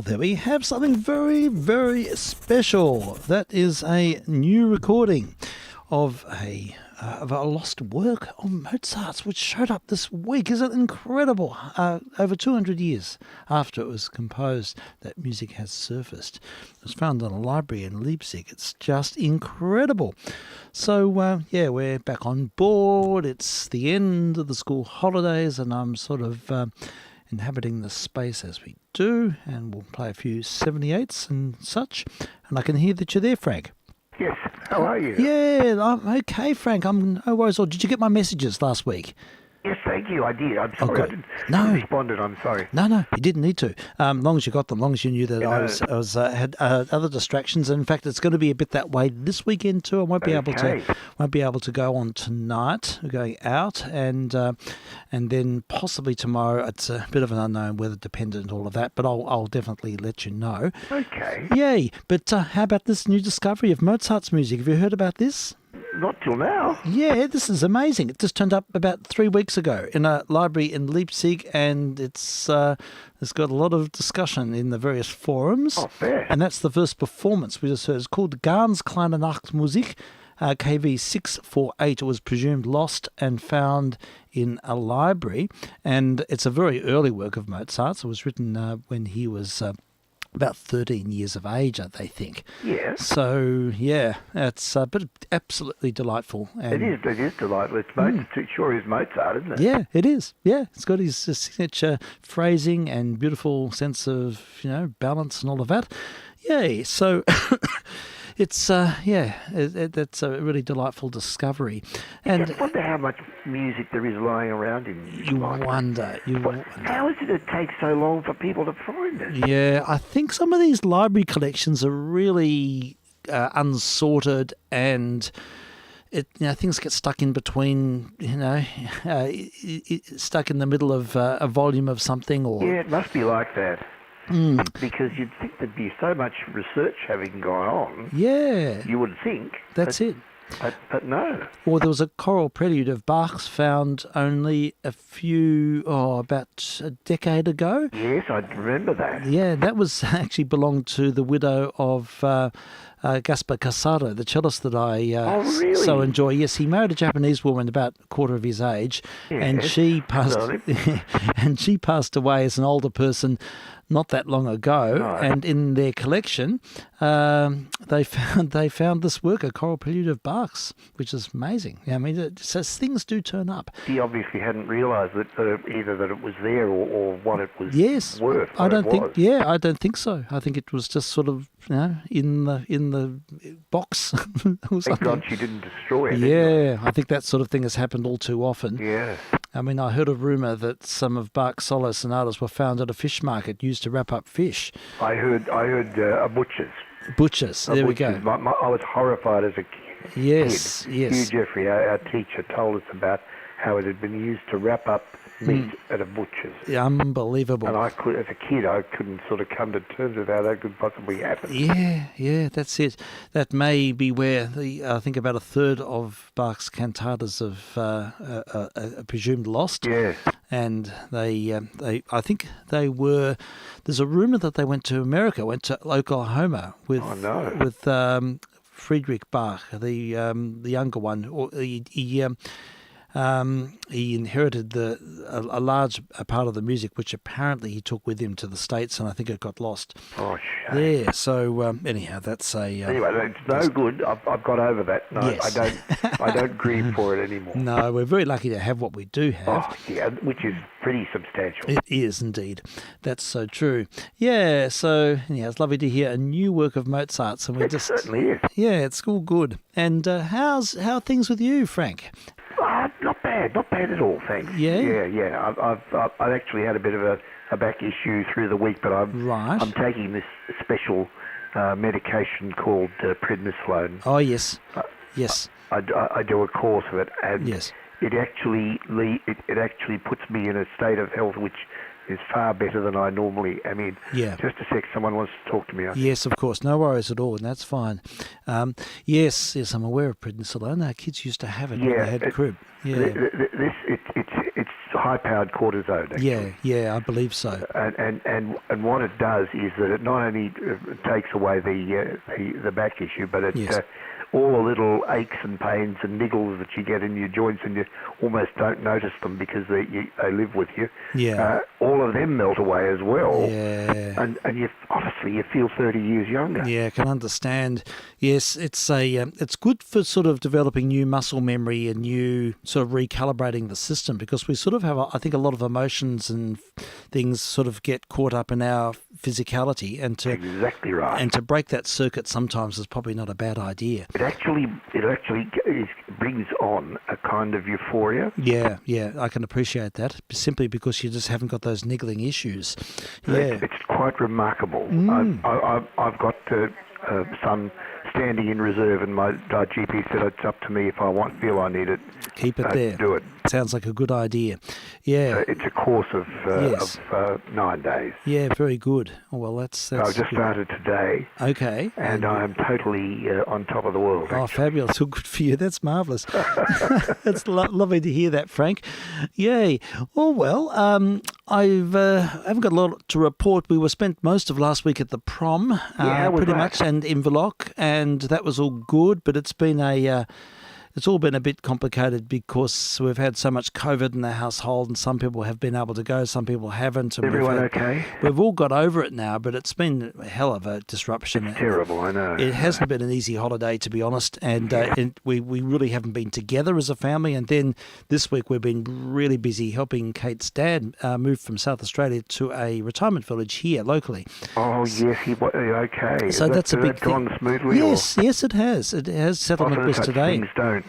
Well, there we have something very, very special. That is a new recording of a lost work of Mozart's, which showed up this week. Isn't it incredible? Over 200 years after it was composed, that music has surfaced. It was found in a library in Leipzig. It's just incredible. So, we're back on board. It's the end of the school holidays, and I'm sort of inhabiting the space as we do, and we'll play a few 78s and such. And I can hear that you're there, Frank. Yes, how are you? Yeah, I'm okay, Frank. I'm no worries at all. Did you get my messages last week? Yes, thank you, I did. I'm sorry I didn't respond, I'm sorry. No, you didn't need to. Long as you got them, long as you knew that I had other distractions. And in fact, it's going to be a bit that way this weekend too. I won't be able to go on tonight. We're going out, and then possibly tomorrow. It's a bit of an unknown, weather dependent, all of that. But I'll definitely let you know. Okay. Yay! But how about this new discovery of Mozart's music? Have you heard about this? Not till now. Yeah, this is amazing. It just turned up about 3 weeks ago in a library in Leipzig, and it's got a lot of discussion in the various forums. Oh, fair. And that's the first performance we just heard. It's called Ganz kleine Nachtmusik, KV648. It was presumed lost and found in a library, and it's a very early work of Mozart's. It was written when he was about 13 years of age, they think. Yeah. So, yeah, it's but absolutely delightful. And It is delightful. It's Mozart. It sure is Mozart, isn't it? yeah, it is. Yeah, it's got his signature phrasing and beautiful sense of, balance and all of that. Yay. So it's, that's a really delightful discovery. And I wonder how much music there is lying around in you wonder. How is it takes so long for people to find it? Yeah, I think some of these library collections are really unsorted, and things get stuck in between, stuck in the middle of a volume of something. Or Yeah, it must be like that. Because you'd think there'd be so much research having gone on. Yeah. You would think. That's it. But no. Or there was a choral prelude of Bach's found only about a decade ago. Yes, I remember that. Yeah, that was actually belonged to the widow of Gaspar Casado, the cellist that I really? so enjoy. Yes, he married a Japanese woman about a quarter of his age, and she passed away as an older person not that long ago. No. And in their collection, they found this work, a choral prelude of Bach's, which is amazing. I mean, it says things do turn up. He obviously hadn't realised that either that it was there or what it was worth. I don't think so. I think it was just sort of in the box or something. Thank God she didn't destroy it. Yeah, I think that sort of thing has happened all too often. Yeah. I mean, I heard a rumour that some of Bach's solo sonatas were found at a fish market used to wrap up fish. I heard a butcher's. Butchers, there we go. I was horrified as a kid. Yes. Hugh Jeffrey, our teacher, told us about how it had been used to wrap up meat at a butcher's. Unbelievable. And as a kid, I couldn't sort of come to terms with how that could possibly happen. Yeah, that's it. That may be where I think about a third of Bach's cantatas are presumed lost. Yeah. And I think they were. There's a rumor that they went to America, went to Oklahoma with Friedrich Bach, the younger one. Or he inherited a large part of the music, which apparently he took with him to the States, and I think it got lost. Oh, shame. Yeah, so anyhow, that's a... anyway, it's no good. I've got over that. No, yes. I don't grieve for it anymore. No, we're very lucky to have what we do have. Oh, yeah, which is pretty substantial. It is indeed. That's so true. Yeah, so anyhow, it's lovely to hear a new work of Mozart's, and It certainly is. Yeah, it's all good. And how are things with you, Frank? Not bad at all, thanks. Yeah? I've actually had a bit of a back issue through the week, but I'm taking this special medication called prednisolone. Oh, yes. Yes. I do a course of it, and yes. it actually puts me in a state of health which is far better than I normally am in. Yeah. Just a sec, someone wants to talk to me. Yes, of course. No worries at all, and that's fine. Yes, I'm aware of prednisolone. Our kids used to have it when they had crib. Yeah. It's high-powered cortisone. Actually. Yeah, I believe so. And what it does is that it not only takes away the back issue, but it all the little aches and pains and niggles that you get in your joints, and you almost don't notice them because they live with you. Yeah. All of them melt away as well. Yeah. And you honestly, you feel 30 years younger. Yeah, I can understand. Yes, it's it's good for sort of developing new muscle memory and new sort of recalibrating the system, because we sort of have, I think, a lot of emotions and things sort of get caught up in our physicality, and exactly right. And to break that circuit sometimes is probably not a bad idea. It actually brings on a kind of euphoria. Yeah, I can appreciate that, simply because you just haven't got those niggling issues. Yeah, it's quite remarkable. I've got some standing in reserve, and my GP said it's up to me if I feel I need it. Keep it there. Do it. Sounds like a good idea. Yeah. It's a course of 9 days. Yeah, very good. Oh, well, that's I've just good. Started today. Okay. And I am totally on top of the world. Oh, fabulous. Well, good for you. That's marvellous. It's lovely to hear that, Frank. Yay. Oh, well, I haven't got a lot to report. We were spent most of last week at the prom, pretty much, and in Inverloch, and that was all good, but it's been it's all been a bit complicated because we've had so much COVID in the household, and some people have been able to go, some people haven't. And everyone okay? We've all got over it now, but it's been a hell of a disruption. It's terrible, I know. It hasn't been an easy holiday, to be honest, and we really haven't been together as a family. And then this week we've been really busy helping Kate's dad move from South Australia to a retirement village here locally. Oh, yes, okay. So that's a big thing. Gone smoothly? Yes, it has. It has. Settlement was today. Things don't.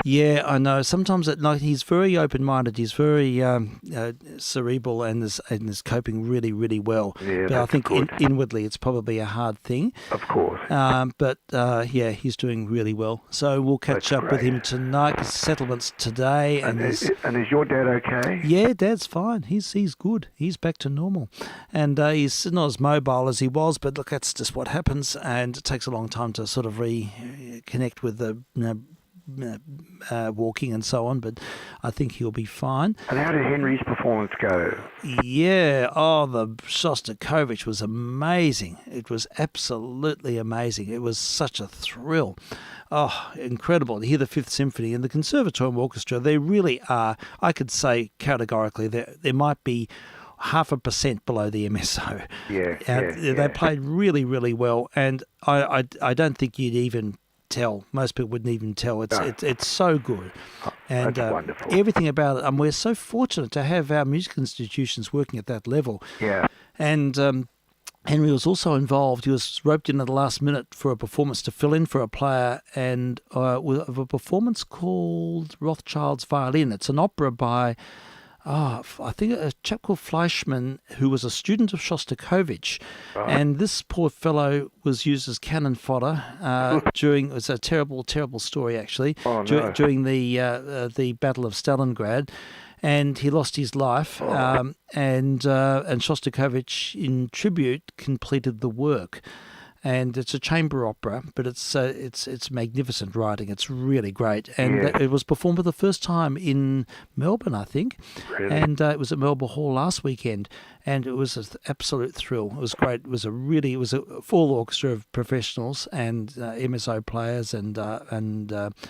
Yeah, I know. Sometimes at night he's very open-minded. He's very cerebral and is coping really, really well. Yeah, but I think inwardly it's probably a hard thing. Of course. But he's doing really well. So we'll catch up with him tonight. His settlement's today. And is your dad okay? Yeah, Dad's fine. He's good. He's back to normal. And he's not as mobile as he was, but look, that's just what happens. And it takes a long time to sort of reconnect with the walking and so on, but I think he'll be fine. And how did Henry's performance go? Yeah, the Shostakovich was amazing. It was absolutely amazing. It was such a thrill. Oh, incredible to hear the Fifth Symphony and the Conservatorium Orchestra. They really are, I could say categorically, there might be 0.5% below the MSO. They played really, really well, and I don't think you'd even tell. Most people wouldn't even tell. It's so good. And that's wonderful. Everything about it. And we're so fortunate to have our music institutions working at that level. Yeah. And Henry was also involved. He was roped in at the last minute for a performance to fill in for a player, and with a performance called Rothschild's Violin. It's an opera by I think a chap called Fleischmann, who was a student of Shostakovich, and this poor fellow was used as cannon fodder during. It was a terrible, terrible story actually. During the Battle of Stalingrad, and he lost his life. And Shostakovich, in tribute, completed the work. And it's a chamber opera, but it's magnificent writing. It's really great, and it was performed for the first time in Melbourne, I think. Really? And it was at Melbourne Hall last weekend, and it was an absolute thrill. It was great. It was a full orchestra of professionals and MSO players and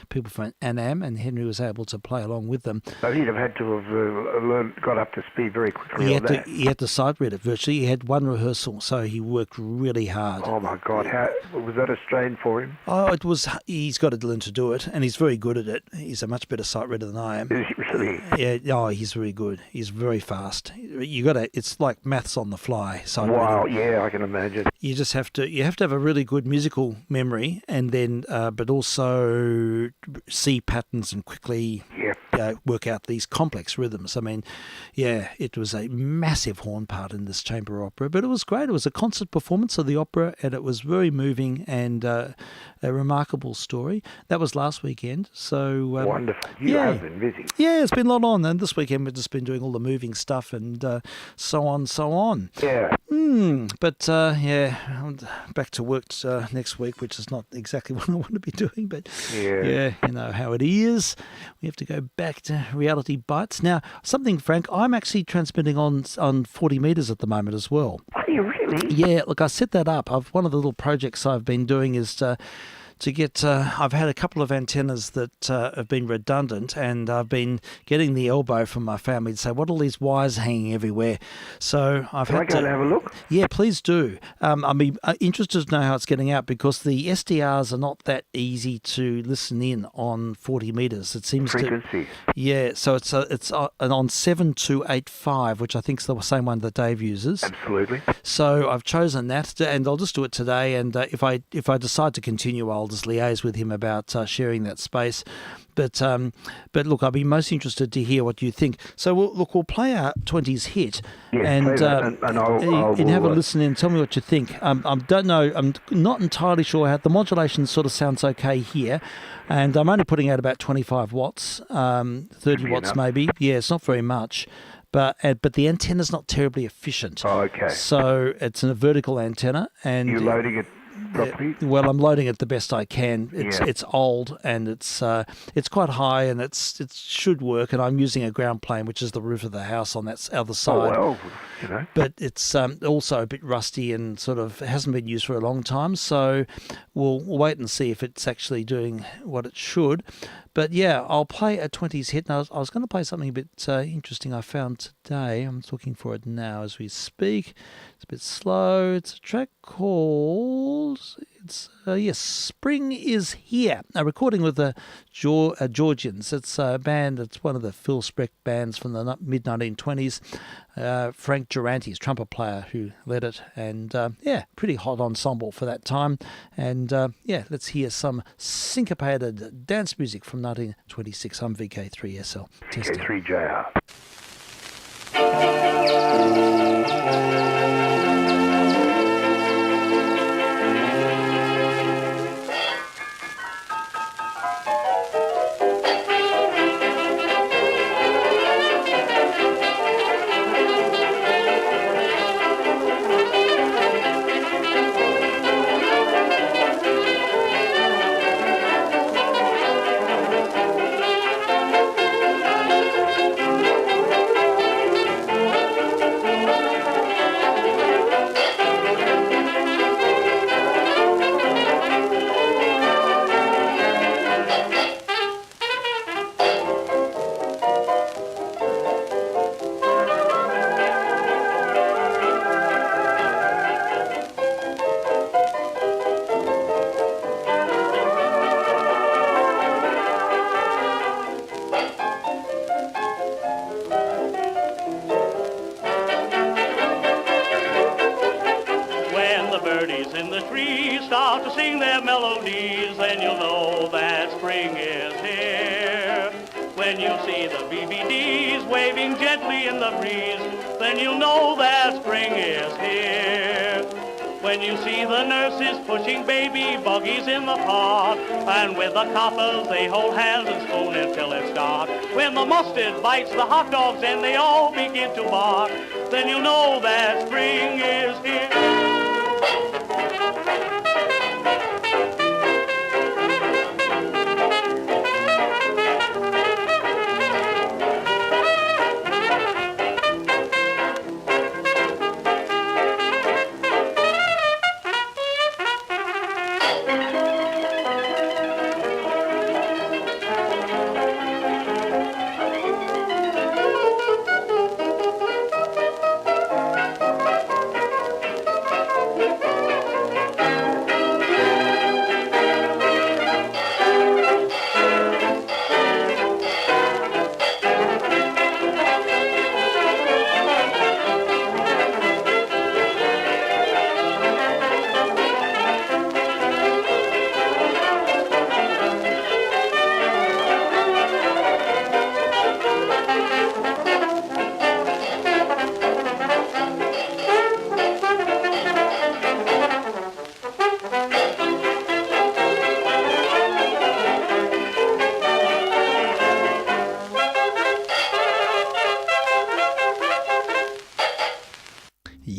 people from ANAM, and Henry was able to play along with them. So he'd have had to have got up to speed very quickly on that. He had to sight read it virtually. He had one rehearsal, so he worked really hard. Oh my God, how was that a strain for him? Oh, it was. He's got to learn to do it, and he's very good at it. He's a much better sight reader than I am. Is he really? Yeah. Oh, he's very good. He's very fast. It's like maths on the fly. Wow. Yeah, I can imagine. You just have to. You have to have a really good musical memory, and then, but also see patterns and quickly. Work out these complex rhythms. I mean, it was a massive horn part in this chamber opera, but it was great. It was a concert performance of the opera, and it was very moving and a remarkable story. That was last weekend. So wonderful. You have been busy. Yeah, it's been a lot on, and this weekend we've just been doing all the moving stuff and so on. Yeah. But back to work next week, which is not exactly what I want to be doing, but you know how it is. We have to go back back to Reality Bites. Now, something, Frank, I'm actually transmitting on 40 metres at the moment as well. Are you really? Yeah, look, I set that up. One of the little projects I've been doing is to get, I've had a couple of antennas that have been redundant, and I've been getting the elbow from my family to say, what are all these wires hanging everywhere? So I've Can I had go to and have a look? Yeah, please do. I'd be interested to know how it's getting out, because the SDRs are not that easy to listen in on 40 metres. It seems Frequency. Yeah, so it's on 7285, which I think is the same one that Dave uses. Absolutely. So I've chosen that, and I'll just do it today. And if I decide to continue, I'll just liaise with him about sharing that space. But look, I'll be most interested to hear what you think. So we'll play our 20s hit, Yes, and play that, and I'll have a listen and tell me what you think. I don't know. I'm not entirely sure how the modulation sort of sounds okay here, and I'm only putting out about 25 watts, 30 watts enough. maybe. Yeah, it's not very much. But the antenna's not terribly efficient. Oh, okay. So it's a vertical antenna, and You're loading it properly? well, I'm loading it the best I can. Yeah. It's old, and it's quite high, and it should work. And I'm using a ground plane, which is the roof of the house on that other side. Oh, well, you know. But it's also a bit rusty and sort of hasn't been used for a long time. So we'll wait and see if it's actually doing what it should. But yeah, I'll play a 20s hit. Now, I was going to play something a bit interesting I found today. I'm looking for it now as we speak. It's a bit slow. It's a track called... Spring is Here, a recording with the Georgians. It's a band, it's one of the Phil Spreck bands from the mid-1920s. Frank Durante's trumpet player who led it, and pretty hot ensemble for that time. And let's hear some syncopated dance music from 1926. I'm vk3sl. vk3jr. Start to sing their melodies, then you'll know that spring is here. When you see the BBDs waving gently in the breeze, then you'll know that spring is here. When you see the nurses pushing baby buggies in the park, and with the coppers they hold hands and spoon until it's dark. When the mustard bites the hot dogs and they all begin to bark, then you'll know that spring is here.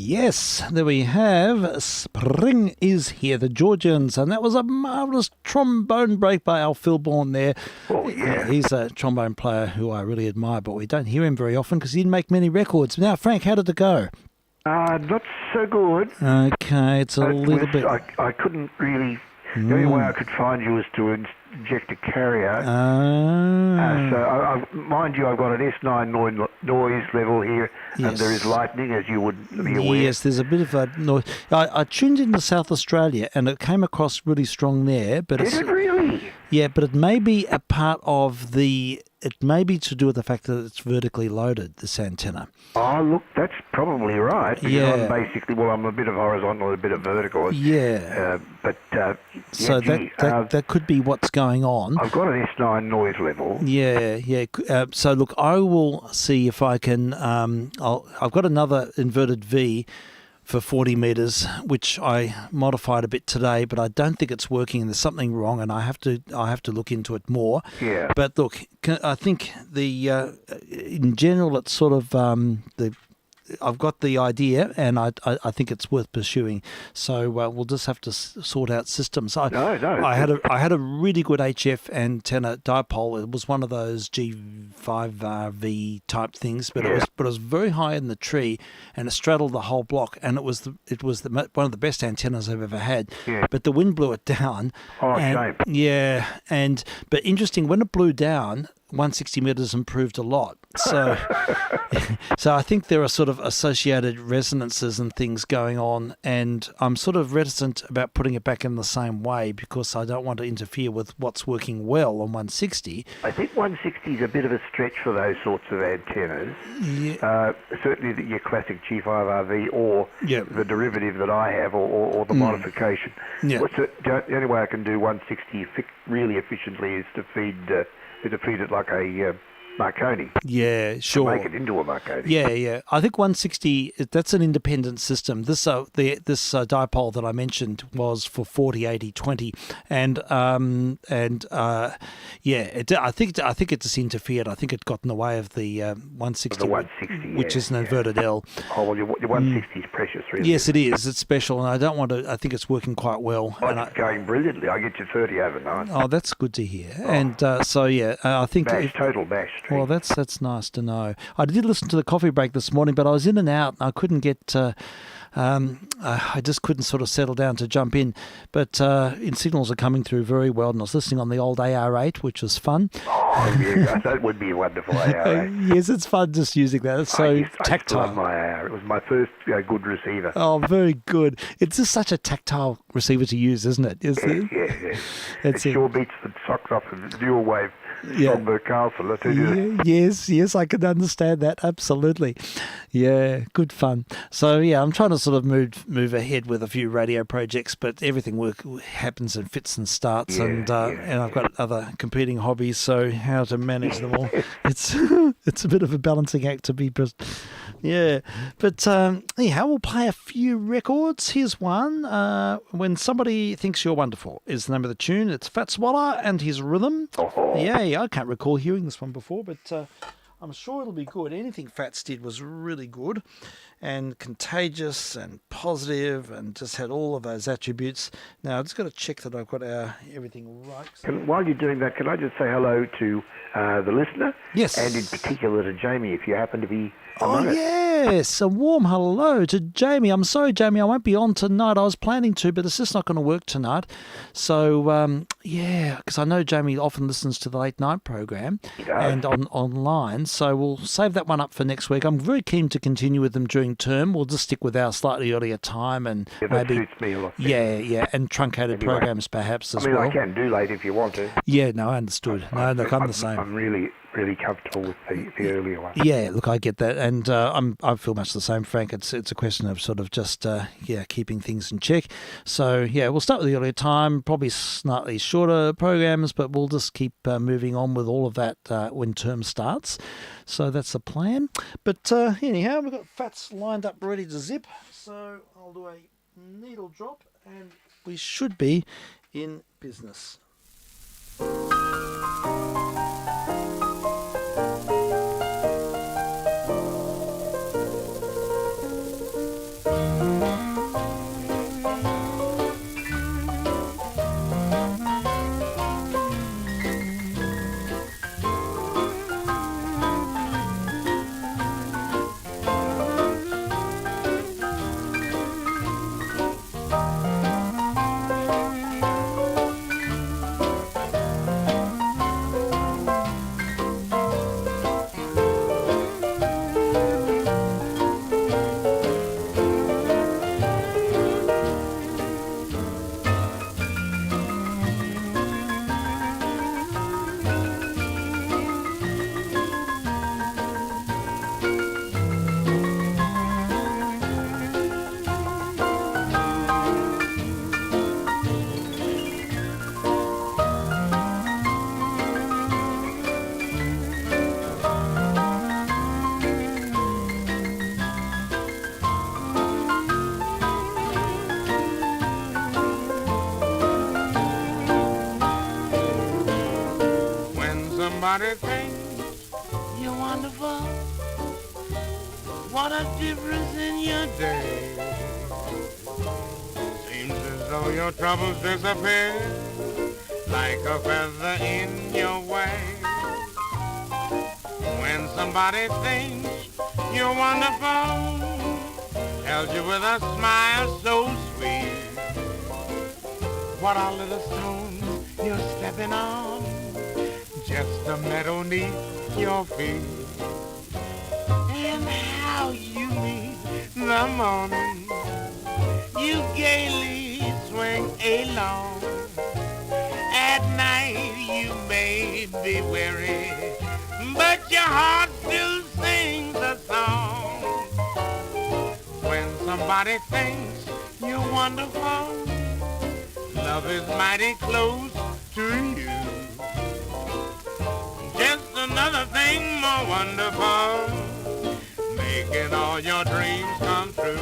Yes, there we have Spring is Here, the Georgians, and that was a marvellous trombone break by Al Philborn there. Oh, yeah. He's a trombone player who I really admire, but we don't hear him very often because he didn't make many records. Now, Frank, how did it go? Not so good. Okay, it's a little bit... I couldn't really... The only way I could find you was to inject a carrier. So, mind you, I've got an S9 noise level here, and there is lightning, as you would be aware. Yes, there's a bit of a noise. I tuned into South Australia, and it came across really strong there. But Did it really? Yeah, but it may be a part of the... It may be to do with the fact that it's vertically loaded, this antenna. Oh, look, that's probably right. Because Yeah. I'm basically, I'm a bit of horizontal, a bit of vertical. Yeah. So that could be what's going on. I've got an S9 noise level. Yeah. So look, I will see if I can. I've got another inverted V for 40 meters, which I modified a bit today, but I don't think it's working. There's something wrong, and I have to look into it more. Yeah. But look, I think in general, it's sort of I've got the idea, and I think it's worth pursuing. So we'll just have to sort out systems. I had a really good HF antenna dipole. It was one of those G5V type things, but it was very high in the tree, and it straddled the whole block. And it was one of the best antennas I've ever had. Yeah. But the wind blew it down. Oh, shame. Yeah, but interesting, when it blew down, 160 meters improved a lot. So I think there are sort of associated resonances and things going on, and I'm sort of reticent about putting it back in the same way because I don't want to interfere with what's working well on 160. I think 160 is a bit of a stretch for those sorts of antennas. Yeah. Certainly your classic G5RV or the derivative that I have or the modification. Yeah. The only way I can do 160 really efficiently is to feed it like a Marconi. Yeah, sure. Make it into a Marconi. Yeah. I think 160, that's an independent system. This dipole that I mentioned was for 40, 80, 20. I think it just interfered. I think it got in the way of the 160, which is an inverted L. Oh, well, your 160 is precious, really. Yes, it is. It's special, and I don't want to... I think it's working quite well. It's going brilliantly. I get you 30 overnight. Oh, that's good to hear. Oh. And I think... Total bash. Well, that's nice to know. I did listen to the coffee break this morning, but I was in and out, and I couldn't get... I just couldn't sort of settle down to jump in. But signals are coming through very well, and I was listening on the old AR8, which was fun. Oh, yeah, that would be a wonderful AR8. Yes, it's fun just using that. It's so tactile. I love my AR. It was my first good receiver. Oh, very good. It's just such a tactile receiver to use, isn't it? Yeah. It sure beats the socks off of the dual wave. From the castle, yes, I can understand that, absolutely. Yeah, good fun. So I'm trying to sort of move ahead with a few radio projects, but everything happens and fits and starts, and I've got other competing hobbies, so how to manage them all, it's a bit of a balancing act to be. But anyhow, we'll play a few records. Here's one. When Somebody Thinks You're Wonderful is the name of the tune. It's Fat Swatter and his rhythm. Yeah, I can't recall hearing this one before, but I'm sure it'll be good. Anything Fats did was really good and contagious and positive and just had all of those attributes. Now, I've just got to check that I've got everything right. While you're doing that, can I just say hello to the listener? Yes. And in particular to Jamie, if you happen to be among us. Yes, a warm hello to Jamie. I'm sorry, Jamie, I won't be on tonight. I was planning to, but it's just not going to work tonight. So, because I know Jamie often listens to the late night program and online, so we'll save that one up for next week. I'm very keen to continue with them during term. We'll just stick with our slightly earlier time and that suits me a lot. Yeah, and truncated programs perhaps as well. I can do late if you want to. Yeah, no, I understood. I'm the same. I'm really comfortable with the earlier one. Yeah, look, I get that, and I feel much the same, Frank. It's a question of sort of just keeping things in check. So we'll start with the earlier time, probably slightly shorter programs, but we'll just keep moving on with all of that when term starts. So that's the plan. But anyhow, we've got Fats lined up ready to zip. So I'll do a needle drop, and we should be in business. somebody thinks you're wonderful, what a difference in your day. Seems as though your troubles disappear like a feather in your way. When somebody thinks you're wonderful, tells you with a smile so sweet, what are little stones you're stepping on, just a meadow neath your feet. And how you meet the morning, you gaily swing along. At night you may be weary, but your heart still sings a song. When somebody thinks you're wonderful, love is mighty close to you. Just another thing more wonderful, making all your dreams come true.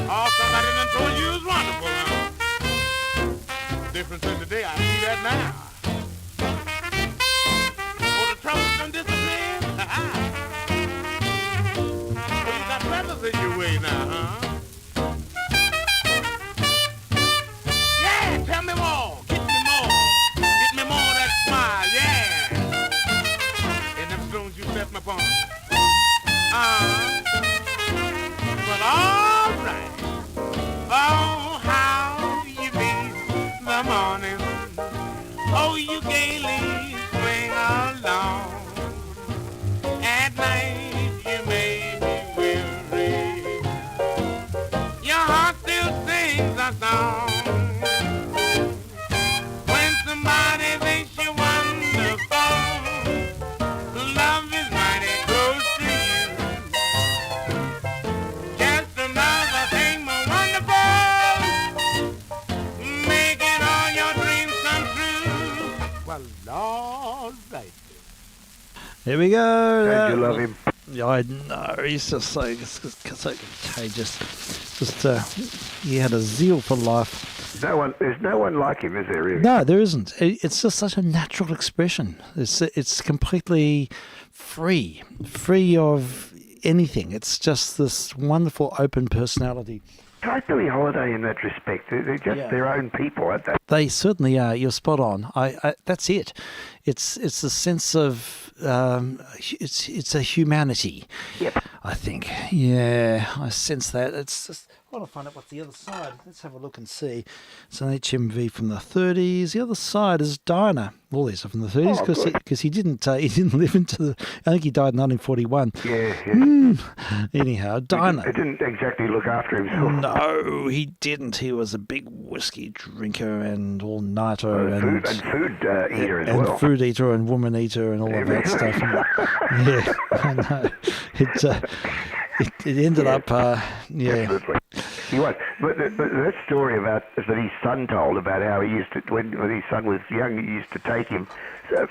Oh, somebody done told you it's wonderful, huh? Difference in the day, I see that now. Oh, the troubles done disappeared? Oh, you got feathers in your way now, huh? Yeah, tell me more. Get me more. Get me more of that smile, yeah. And them stones you set me upon. But all right. Oh, how you meet the morning. Oh, you gaily swing along. At night you may be weary, your heart still sings a song. When somebody thinks you're wonderful, love is mighty close to you. Just another thing more wonderful, making all your dreams come true. Well, all right. There we go. Don't you love him? Yeah, I know. He's just so contagious. Just he had a zeal for life. There's no one like him, is there really? No, there isn't. It's just such a natural expression. It's completely free of anything. It's just this wonderful open personality. Like Billie Holiday in that respect. They're just their own people, aren't they? They certainly are. You're spot on. I that's it. It's a sense of it's a humanity. Yep. I think. Yeah, I sense that. It's just. I want to find out what's the other side. Let's have a look and see. It's an HMV from the 30s. The other side is Dinah. All these are from the 30s because he didn't live into the. I think he died in 1941. Yeah. Anyhow, Dinah. He didn't exactly look after himself. No, he didn't. He was a big whiskey drinker and all-nighter and food eater as well. And food eater and woman eater and all of that stuff. Yeah, I know. It ended up, Absolutely. He was. But that story about that his son told about how he used to, when his son was young, he used to take him,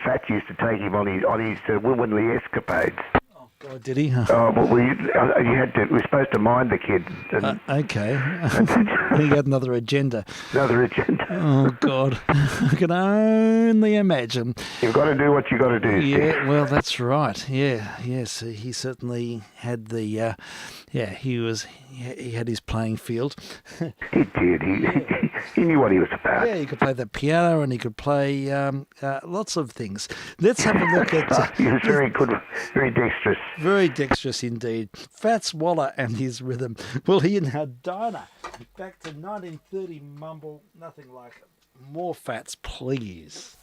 Fats used to take him on his womanly escapades. Oh, God, did he? Oh, well, you had to. We were supposed to mind the kid. Okay. He had another agenda. Oh, God. I can only imagine. You've got to do what you got to do, Yeah, Steve. well, that's right. Yeah, yes. He certainly had the, he had his playing field. He did. He knew what he was about. Yeah, he could play the piano and he could play lots of things. Let's have a look at... He was very good, very dexterous. Very dexterous indeed. Fats Waller and his rhythm. Well, here now, Dinah. Back to 1930 mumble. Nothing like it. More Fats, please.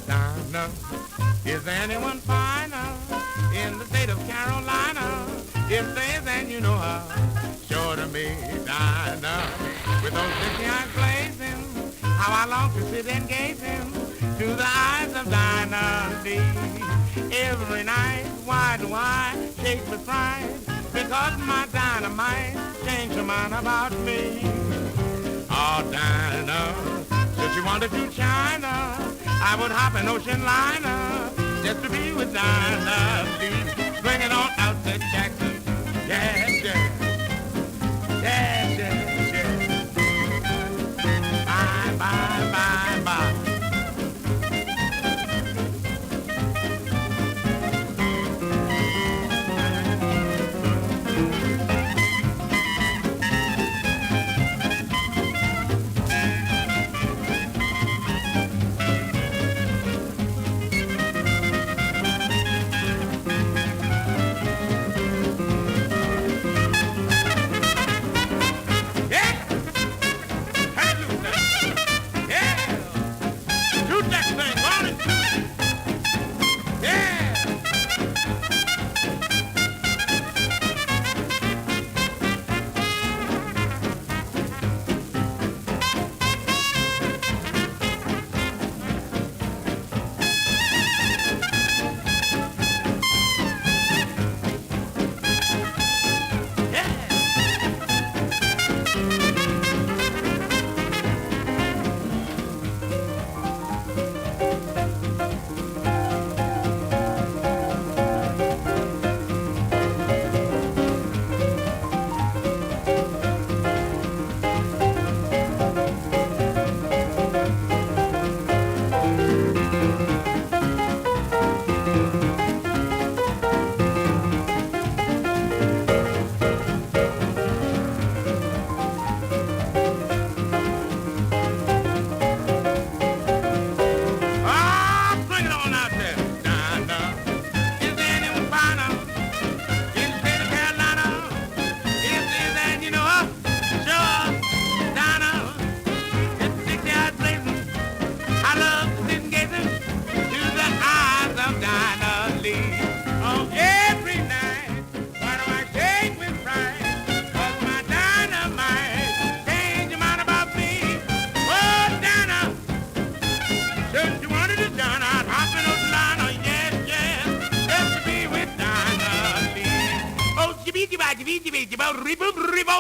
Dinah, is anyone finer in the state of Carolina? If there's and you know her, sure to me, Dinah. With those busy eyes blazing, how I long to sit and gaze into the eyes of Dinah Lee. Every night, why do I shake with pride? Because my dynamite changed her mind about me. Oh, Dinah, if she wanted to China, I would hop an ocean liner just to be with Dinah Lee. Bring it on out to Jackson. Yes, yes. Yes, yes, yes. Bye, bye, bye, bye.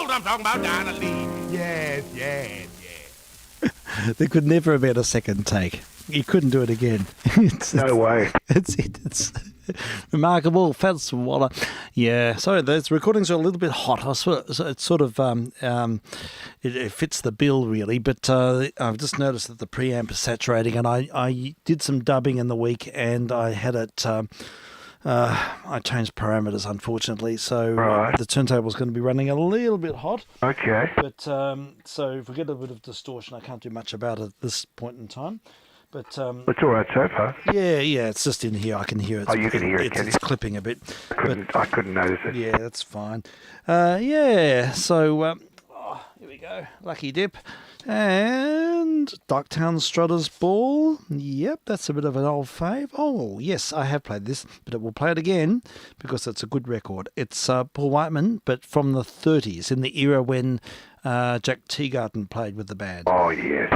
I'm talking about Dinah Lee. Yes, yes, yes. There could never have been a second take. You couldn't do it again. No way. It's remarkable. Fats Waller. Yeah, sorry, those recordings are a little bit hot. It's sort of it fits the bill really, but I've just noticed that the preamp is saturating, and I did some dubbing in the week, and I had it. I changed parameters, unfortunately, so Right. the turntable is going to be running a little bit hot. Okay. But so if we get a bit of distortion, I can't do much about it at this point in time. But It's all right so far. yeah, it's just in here. I can hear it. Oh, you can hear it, can It's you? clipping a bit. I couldn't notice it. Yeah, that's fine. Yeah, so here we go. Lucky Dip. And Darktown Strutter's Ball. Yep, that's a bit of an old fave. Oh, yes, I have played this, but it will play it again because it's a good record. It's Paul Whiteman, but from the 30s, in the era when Jack Teagarden played with the band. Oh, yes.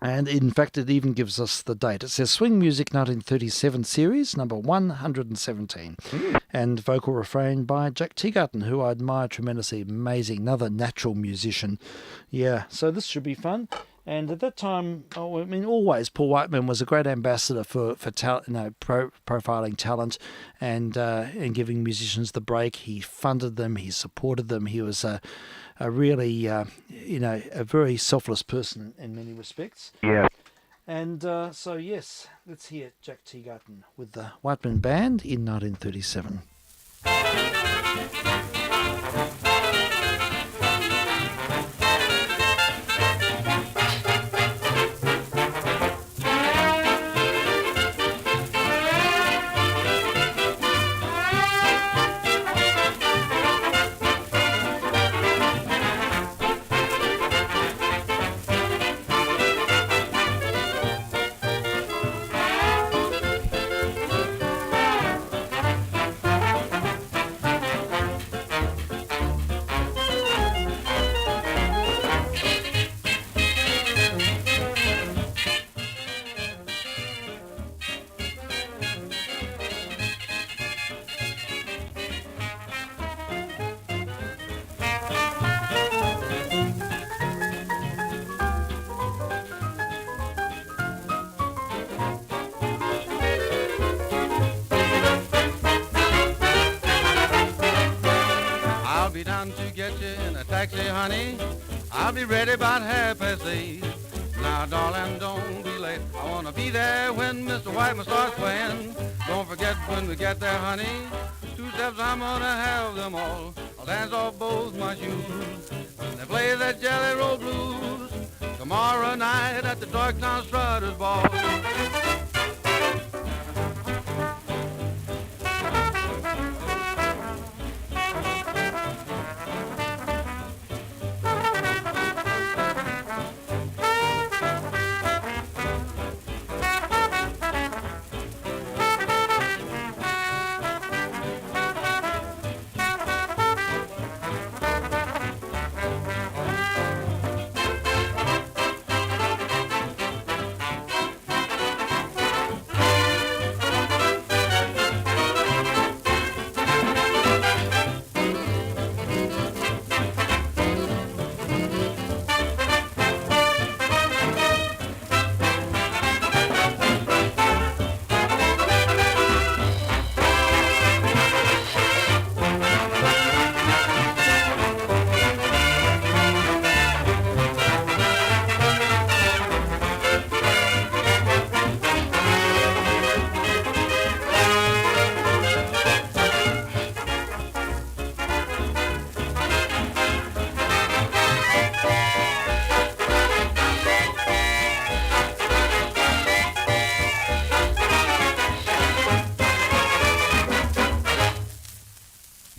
And in fact, it even gives us the date. It says Swing Music 1937 series, number 117. And vocal refrain by Jack Teagarden, who I admire tremendously. Amazing, another natural musician. Yeah, so this should be fun. And at that time, always Paul Whiteman was a great ambassador for profiling talent and giving musicians the break. He funded them, he supported them. He was a really, a very selfless person in many respects. Yeah. And so, yes, let's hear Jack Teagarden with the Whiteman Band in 1937. be down to get you in a taxi, honey. I'll be ready about 8:30. Now, darling, don't be late. I want to be there when Mr. Whiteman starts playing. Don't forget when we get there, honey. 2 steps, I'm going to have them all. I'll dance off both my shoes. When they play that Jelly Roll Blues tomorrow night at the Darktown Strutters Ball.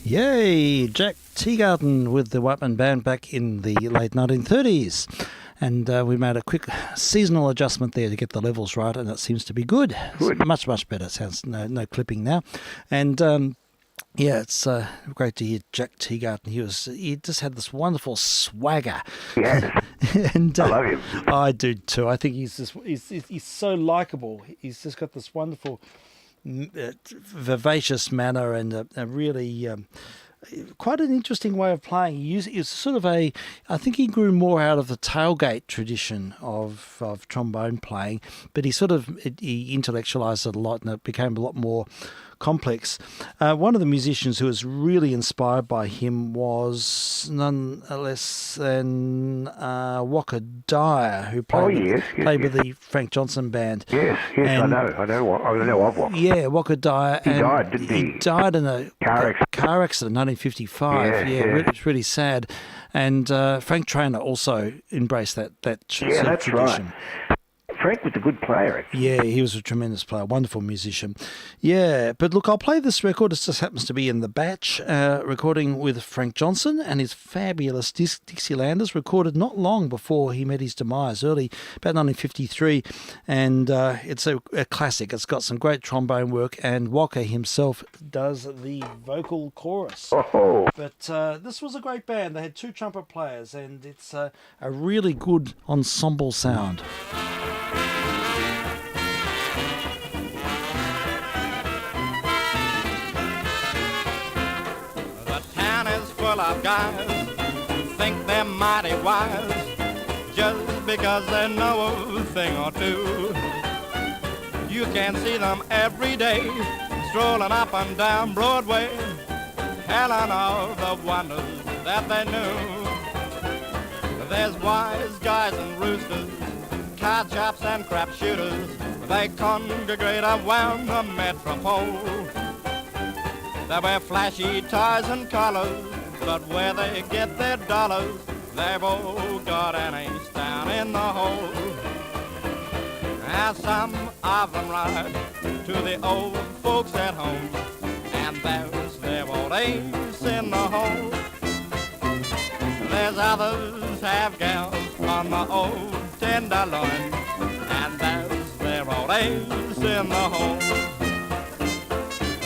Yay! Jack Teagarden with the Whiteman Band back in the late 1930s. And we made a quick seasonal adjustment there to get the levels right, and that seems to be good. Good. It's much, much better. Sounds no clipping now. And yeah, it's great to hear Jack Teagarden. He just had this wonderful swagger. Yeah. And I love him. I do too. I think he's so likable. He's just got this wonderful, vivacious manner and a really quite an interesting way of playing. He's sort of I think he grew more out of the tailgate tradition of trombone playing, but he intellectualized it a lot, and it became a lot more complex. One of the musicians who was really inspired by him was none less than Walker Dyer, who played with the Frank Johnson band. Yes, and I know of Walker. Yeah, Walker Dyer. He died, didn't he? He died in a car accident in 1955. It's really sad. And Frank Traynor also embraced that sort of that's tradition. Right. Frank was a good player. Yeah, he was a tremendous player, wonderful musician. Yeah, but look, I'll play this record. It just happens to be in the batch recording with Frank Johnson and his fabulous Dixielanders, recorded not long before he met his demise, early, about 1953. And it's a classic. It's got some great trombone work, and Walker himself does the vocal chorus. Oh. But this was a great band. They had 2 trumpet players, and it's a really good ensemble sound. Full of guys think they're mighty wise just because they know a thing or two. You can see them every day strolling up and down Broadway, telling of the wonders that they knew. There's wise guys and roosters, card shops and crap shooters. They congregate around the metropole. They wear flashy ties and collars, but where they get their dollars, they've all got an ace down in the hole. Now some of them ride to the old folks at home, and there's their old ace in the hole. There's others have gals on the old tenderloin, and there's their old ace in the hole.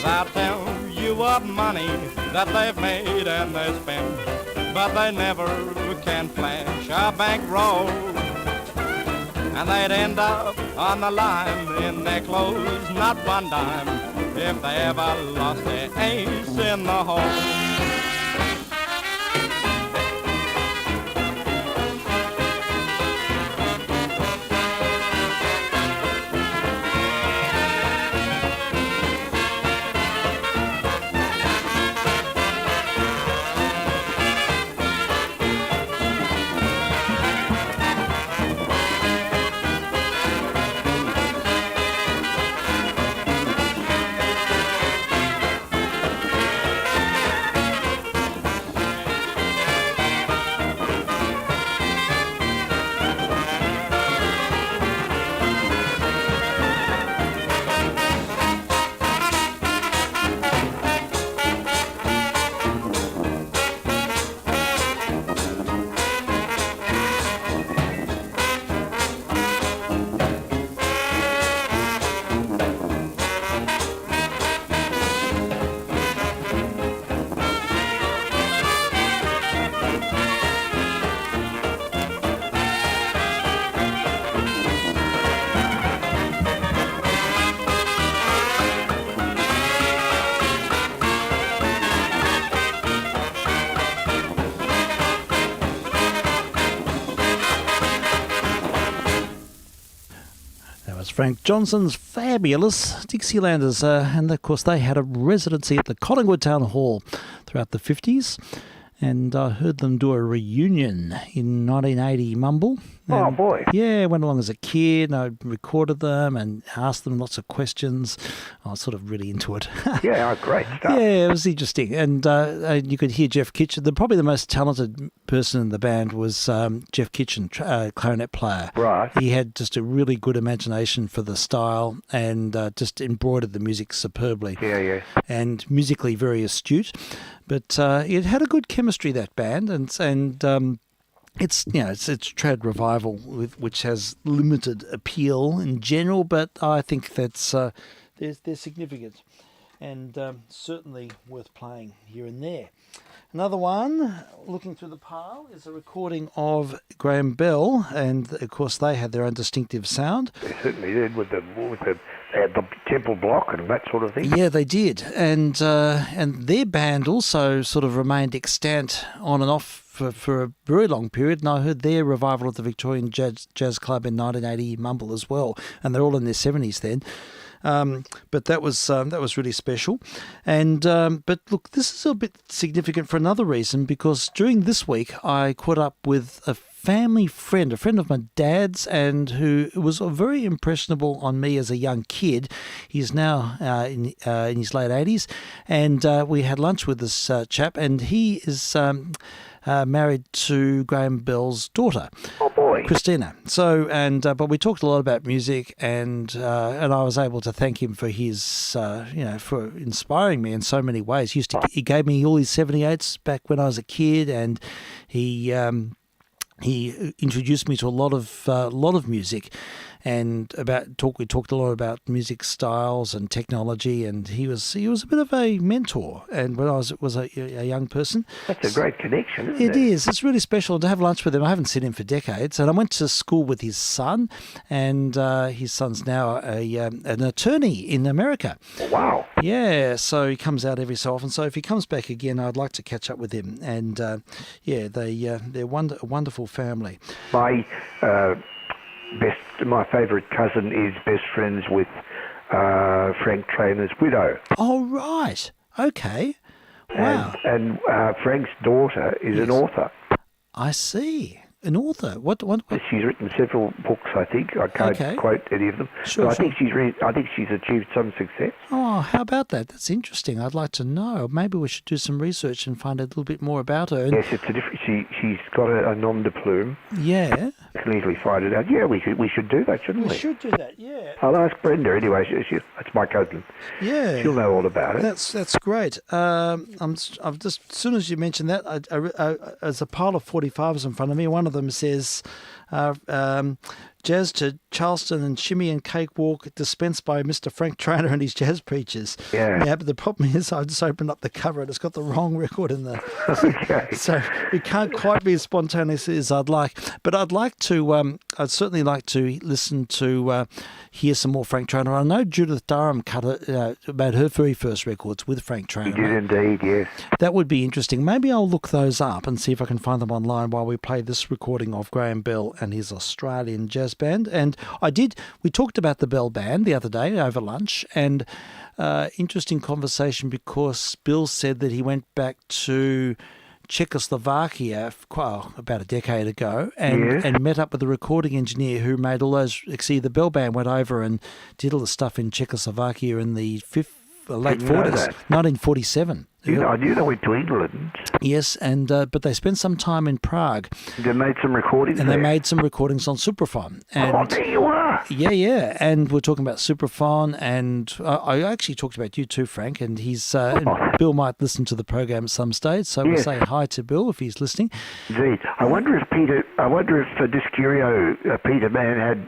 They'll tell you what money that they've made and they spend, but they never can flash a bankroll. And they'd end up on the line in their clothes, not one dime, if they ever lost their ace in the hole. Frank Johnson's fabulous Dixielanders, and of course they had a residency at the Collingwood Town Hall throughout the 50s, and I heard them do a reunion in 1980, Mumble. Oh, boy. Yeah, I went along as a kid and I recorded them and asked them lots of questions. I was sort of really into it. Yeah, great stuff. Yeah, it was interesting. And you could hear Jeff Kitchen. Probably the most talented person in the band was Jeff Kitchen, clarinet player. Right. He had just a really good imagination for the style and just embroidered the music superbly. Yeah. And musically very astute. But it had a good chemistry, that band, and it's trad revival, which has limited appeal in general, but I think that's they're significant and certainly worth playing here and there. Another one, looking through the pile, is a recording of Graham Bell, and of course they had their own distinctive sound. They certainly did with the they had the temple block and that sort of thing. Yeah, they did, and their band also sort of remained extant on and off for a very long period, and I heard their revival at the Victorian Jazz Club in 1980 Mumble as well, and they're all in their 70s then. But that was really special, and but look, this is a bit significant for another reason, because during this week I caught up with a family friend, a friend of my dad's, and who was very impressionable on me as a young kid. He's now in his late 80s, and we had lunch with this chap, and he is married to Graham Bell's daughter. Oh boy, Christina. So, but we talked a lot about music, and I was able to thank him for his, for inspiring me in so many ways. He gave me all his 78s back when I was a kid, and he introduced me to a lot of music, and we talked a lot about music styles and technology, and he was a bit of a mentor. And when I was a young person, that's a great connection, isn't it? It is. It's really special to have lunch with him. I haven't seen him for decades, and I went to school with his son, and his son's now an attorney in America. Wow. Yeah, so he comes out every so often. So if he comes back again, I'd like to catch up with him. And they're a wonderful family. My favourite cousin is best friends with Frank Trainor's widow. Oh, right. Okay. Wow. And Frank's daughter is an author. I see. An author. What? She's written several books, I think. I can't quote any of them. Sure, but I think she's achieved some success. Oh, how about that? That's interesting. I'd like to know. Maybe we should do some research and find a little bit more about her. Yes, it's a different. She's got a nom de plume. Yeah. We can easily find it out. Yeah, we should do that, shouldn't we? We should do that. Yeah. I'll ask Brenda anyway. That's my cousin. Yeah. She'll know all about it. That's great. I've just, as soon as you mentioned that, there's a pile of 45s in front of me. One of them says, jazz to Charleston and shimmy and cakewalk dispensed by Mr. Frank Trainor and his jazz preachers. Yeah. But the problem is I just opened up the cover and it's got the wrong record in there. Okay. So we can't quite be as spontaneous as I'd like. But I'd I'd certainly like to listen to hear some more Frank Trainor. I know Judith Durham made her very first records with Frank Trainor. She did indeed, yes. That would be interesting. Maybe I'll look those up and see if I can find them online while we play this recording of Graham Bell and his Australian jazz band. And we talked about the Bell Band the other day over lunch, and interesting conversation because Bill said that he went back to Czechoslovakia about a decade ago and met up with the recording engineer who made all those. See, the Bell Band went over and did all the stuff in Czechoslovakia in the late 40s, 1947. I knew they went to England. Yes, and but they spent some time in Prague. They made some recordings And they made some recordings on Supraphon. And there you are. Yeah. And we're talking about Supraphon, and I actually talked about you too, Frank, and and Bill might listen to the program at some stage, so we'll say hi to Bill if he's listening. Indeed. I wonder if Disc Curio, Peter Mann had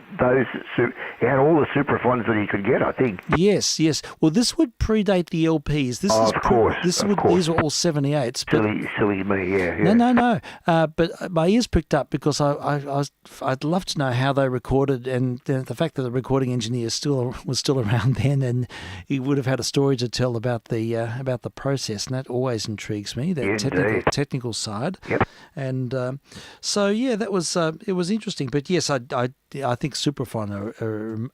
he had all the Supraphons that he could get, I think. Yes. Well, this would predate the LPs. Of course. These are all 78s. Silly me, yeah. No. But my ears pricked up because I'd love to know how they recorded, and the fact that the recording engineer was still around then, and he would have had a story to tell about the process, and that always intrigues me. That technical side. Yep. And that was it was interesting. But yes, I think Supraphon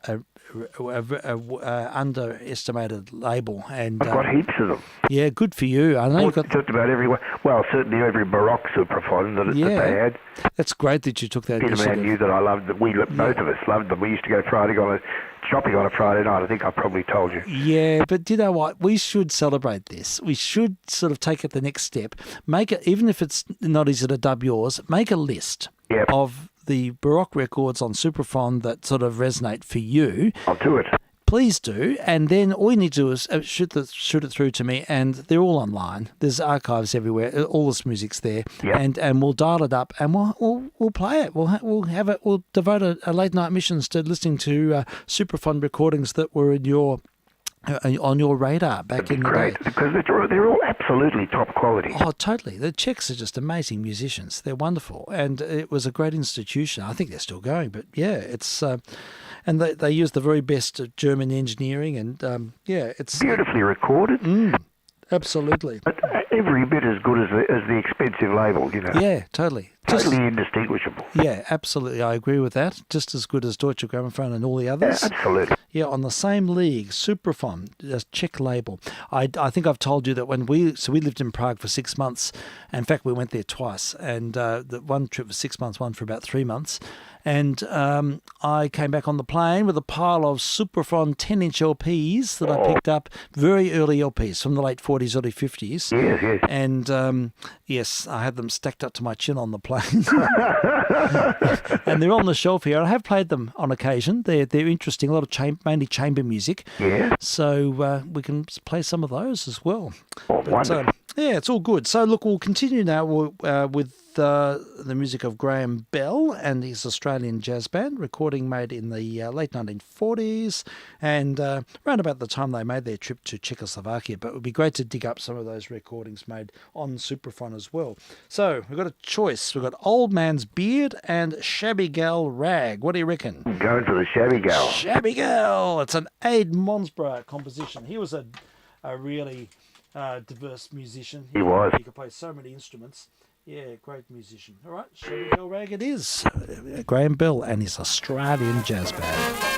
underestimated label. And I've got heaps of them. yeah, good for you. I know you've got. Just about everywhere. Well, certainly every Baroque Superfon that they had. That's great that you took that Peter initiative. Man knew that I loved them. Both of us loved them. We used to go shopping on a Friday night. I think I probably told you. Yeah, but you know what? We should celebrate this. We should sort of take it the next step. Make it, even if it's not easy to dub yours, make a list of the Baroque records on Superfon that sort of resonate for you. I'll do it. Please do, and then all you need to do is shoot it through to me, and they're all online. There's archives everywhere. All this music's there, and we'll dial it up, and we'll play it. We'll devote a late night missions to listening to Superfon recordings that were in your on your radar back in the day. Because they're all absolutely top quality. Oh, totally. The Czechs are just amazing musicians. They're wonderful, and it was a great institution. I think they're still going, but yeah, it's. And they use the very best of German engineering, and it's beautifully recorded. Absolutely. But every bit as good as the expensive label, you know. Yeah, totally. Totally indistinguishable. Yeah, absolutely. I agree with that. Just as good as Deutsche Grammophon and all the others. Yeah, absolutely. Yeah, on the same league, Superfon, a Czech label. I think I've told you that when we lived in Prague for 6 months. In fact, we went there twice, and the one trip for 6 months, one for about 3 months. And I came back on the plane with a pile of Superfon 10-inch LPs that I picked up, very early LPs from the late 40s, early 50s. Yes. And yes, I had them stacked up to my chin on the plane. And they're on the shelf here. I have played them on occasion. They're interesting, a lot of mainly chamber music. Yeah. So we can play some of those as well. Oh, wonderful. Yeah, it's all good. So look, we'll continue now with the music of Graham Bell and his Australian jazz band, recording made in the late 1940s and around about the time they made their trip to Czechoslovakia. But it would be great to dig up some of those recordings made on Superfon as well. So we've got a choice. We've got Old Man's Beard and Shabby Gal Rag. What do you reckon? I'm going for the Shabby Gal. Shabby Gal. It's an Aid Monsborough composition. He was a really diverse musician. He was. He could play so many instruments. Yeah, great musician. All right, Shabby Gal Rag it is. Graham Bell and his Australian jazz band.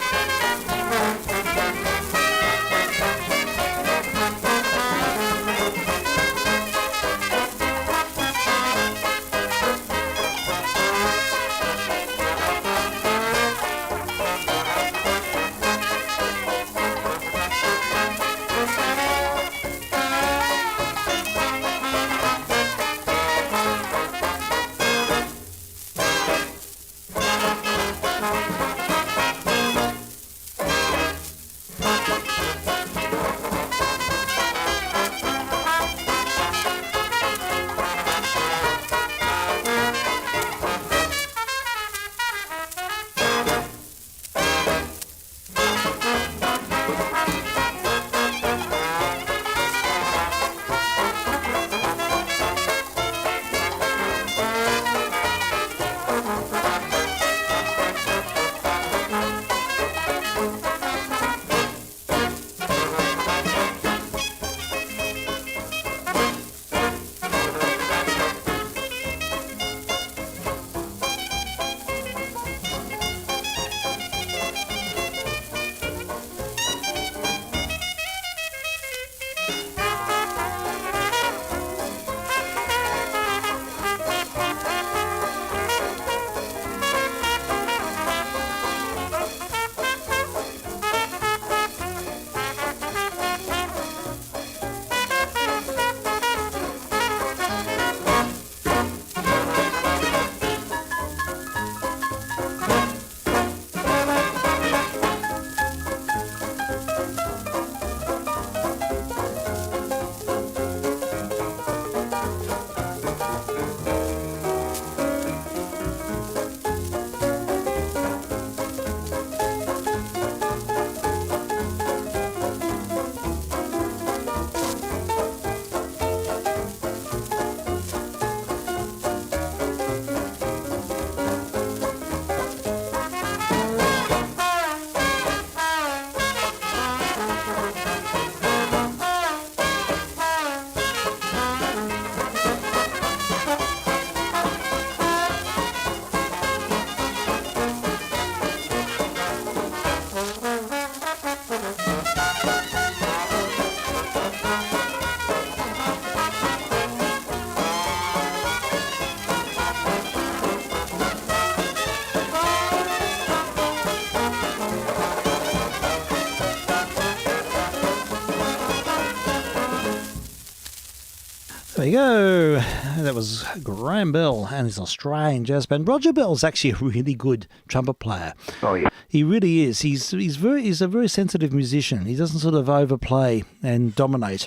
There we go. That was Graham Bell and his Australian jazz band. Roger Bell's actually a really good trumpet player. Oh, yeah. He really is. He's a very sensitive musician. He doesn't sort of overplay and dominate.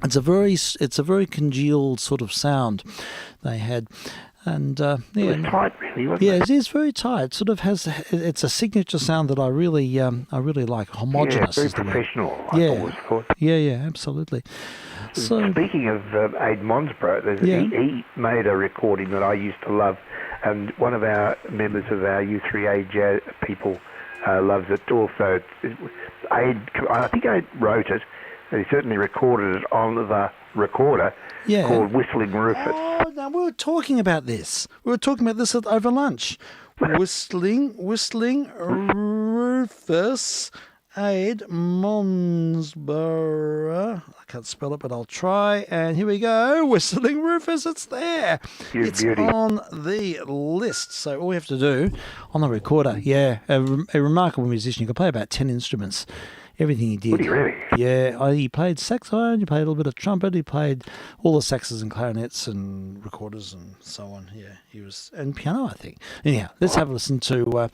It's a very congealed sort of sound they had. And It was tight, really, wasn't yeah, it? it is very tight. It sort of has. It's a signature sound that I really like. Homogenous. Yeah, very is the word. professional, Yeah. I thought it was called. Yeah, absolutely. So Speaking of Aid Monsborough, he made a recording that I used to love, and one of our members of our U3A jazz people loves it also. Aid, I think Aid wrote it, and he certainly recorded it on the recorder called Whistling Rufus. Oh, now we were talking about this. We were talking about this over lunch. Whistling Rufus, Aid Monsborough. I can't spell it, but I'll try. And here we go. Whistling Rufus, it's there. It's beauty. on the list. So all we have to do on the recorder, a remarkable musician. He could play about 10 instruments. Everything he did. Would he really? Yeah, he played saxophone, he played a little bit of trumpet, he played all the saxes and clarinets and recorders and so on. Yeah, he was, and piano, I think. Anyhow, let's have a listen to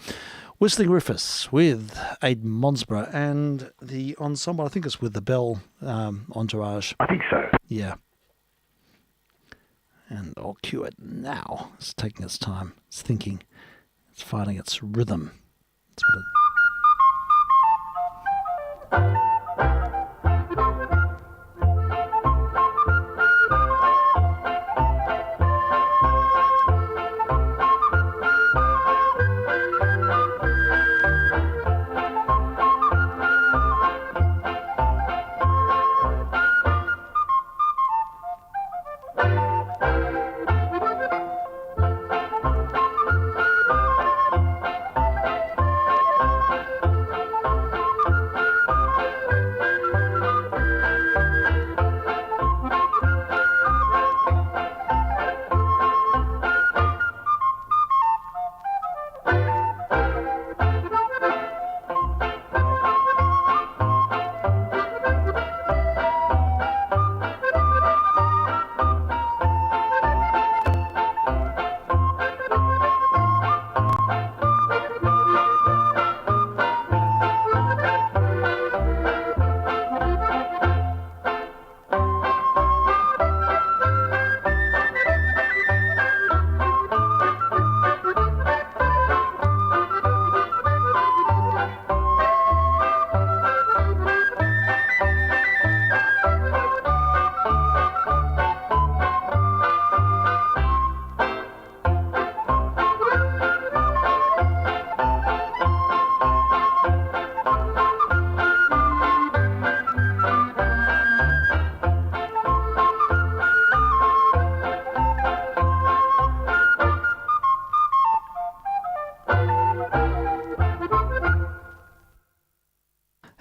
Whistling Rufus with Aid Monsborough and the ensemble. I think it's with the Bell Entourage. I think so. Yeah. And I'll cue it now. It's taking its time. It's thinking. It's finding its rhythm. That's what it.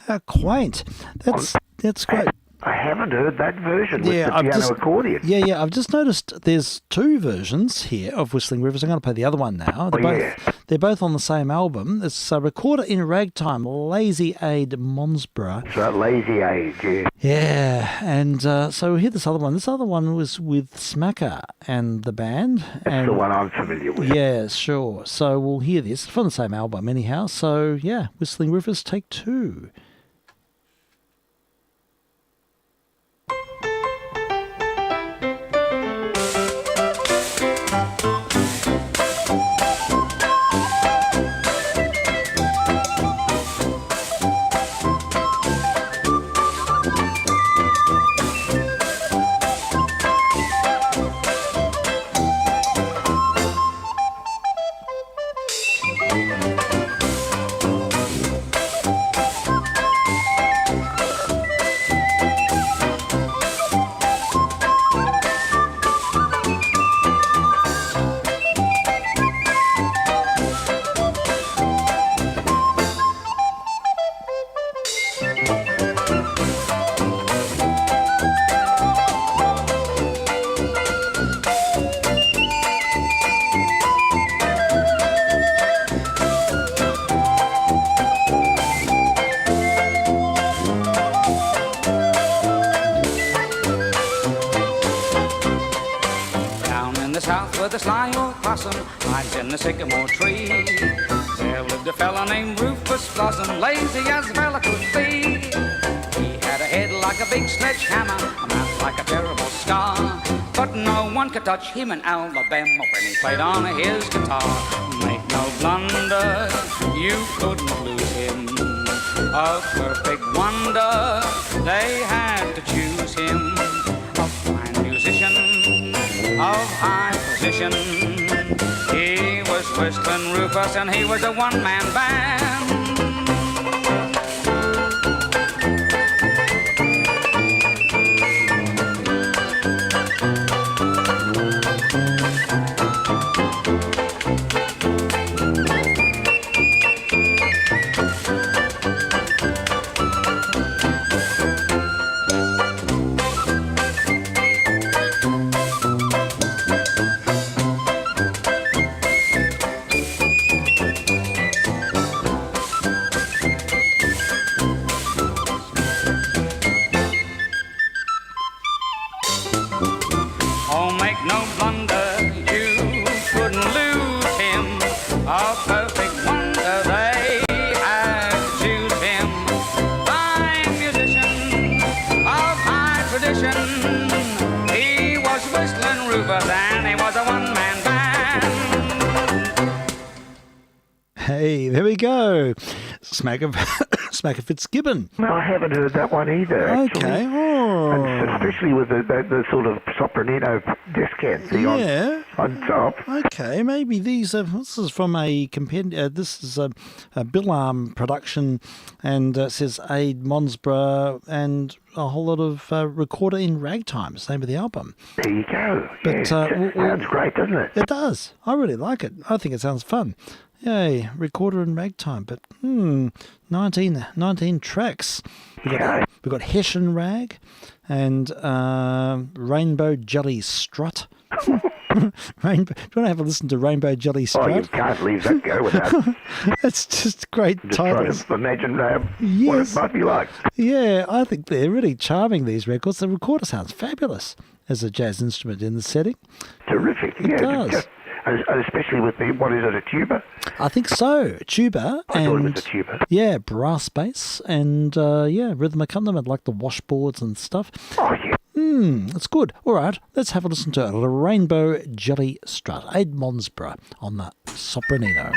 How quaint. That's great. I haven't heard that version with the piano accordion. Yeah. I've just noticed there's two versions here of Whistling Rivers. I'm going to play the other one now. They're both on the same album. It's a recorder in ragtime, Lazy Aid Monsborough. So Lazy Aid, yeah. Yeah, and so we'll hear this other one. This other one was with Smacker and the band. That's the one I'm familiar with. Yeah, sure. So we'll hear this from the same album anyhow. So yeah, Whistling Rivers, take 2. the south where the sly old possum hides in the sycamore tree. There lived a fella named Rufus Blossom, lazy as a fella could be. He had a head like a big sledgehammer, a mouth like a terrible scar, but no one could touch him in Alabama when he played on his guitar. Make no blunder, you couldn't lose him. A perfect wonder, they had to choose him. A fine musician of high position. He was Whistling Rufus and he was a one-man band. Oh, make no blunder, you couldn't lose him. A perfect wonder, they had to choose him. Fine musician of high tradition. He was Whistling Rufus and he was a one-man band. Hey, there we go. Smack of Fitzgibbon. No, I haven't heard that one either, actually. Okay. Oh. And especially with the sort of sopranino descant on top. Okay, maybe these are. This is from a this is a Bill Arm production, and it says Aid Monsborough and a whole lot of recorder in ragtime. It's the name of the album. There you go. But, sounds great, doesn't it? It does. I really like it. I think it sounds fun. Yay, recorder in ragtime. But 19 tracks. We've got Hessian Rag and Rainbow Jelly Strut. Rainbow. Do you want to have a listen to Rainbow Jelly Strut? Oh, you can't leave that go without. It's just great Just titles. trying to imagine what Yes. it might be like. Yeah, I think they're really charming, these records. The recorder sounds fabulous as a jazz instrument in the setting. Terrific. It does. And especially with the, what is it, a tuba? I think so. Tuba I thought it and was a tuba. yeah, brass bass and rhythm accompaniment like the washboards and stuff. Oh, yeah. It's good. All right, let's have a listen to the Rainbow Jelly Strut. Aid Monsborough on the sopranino.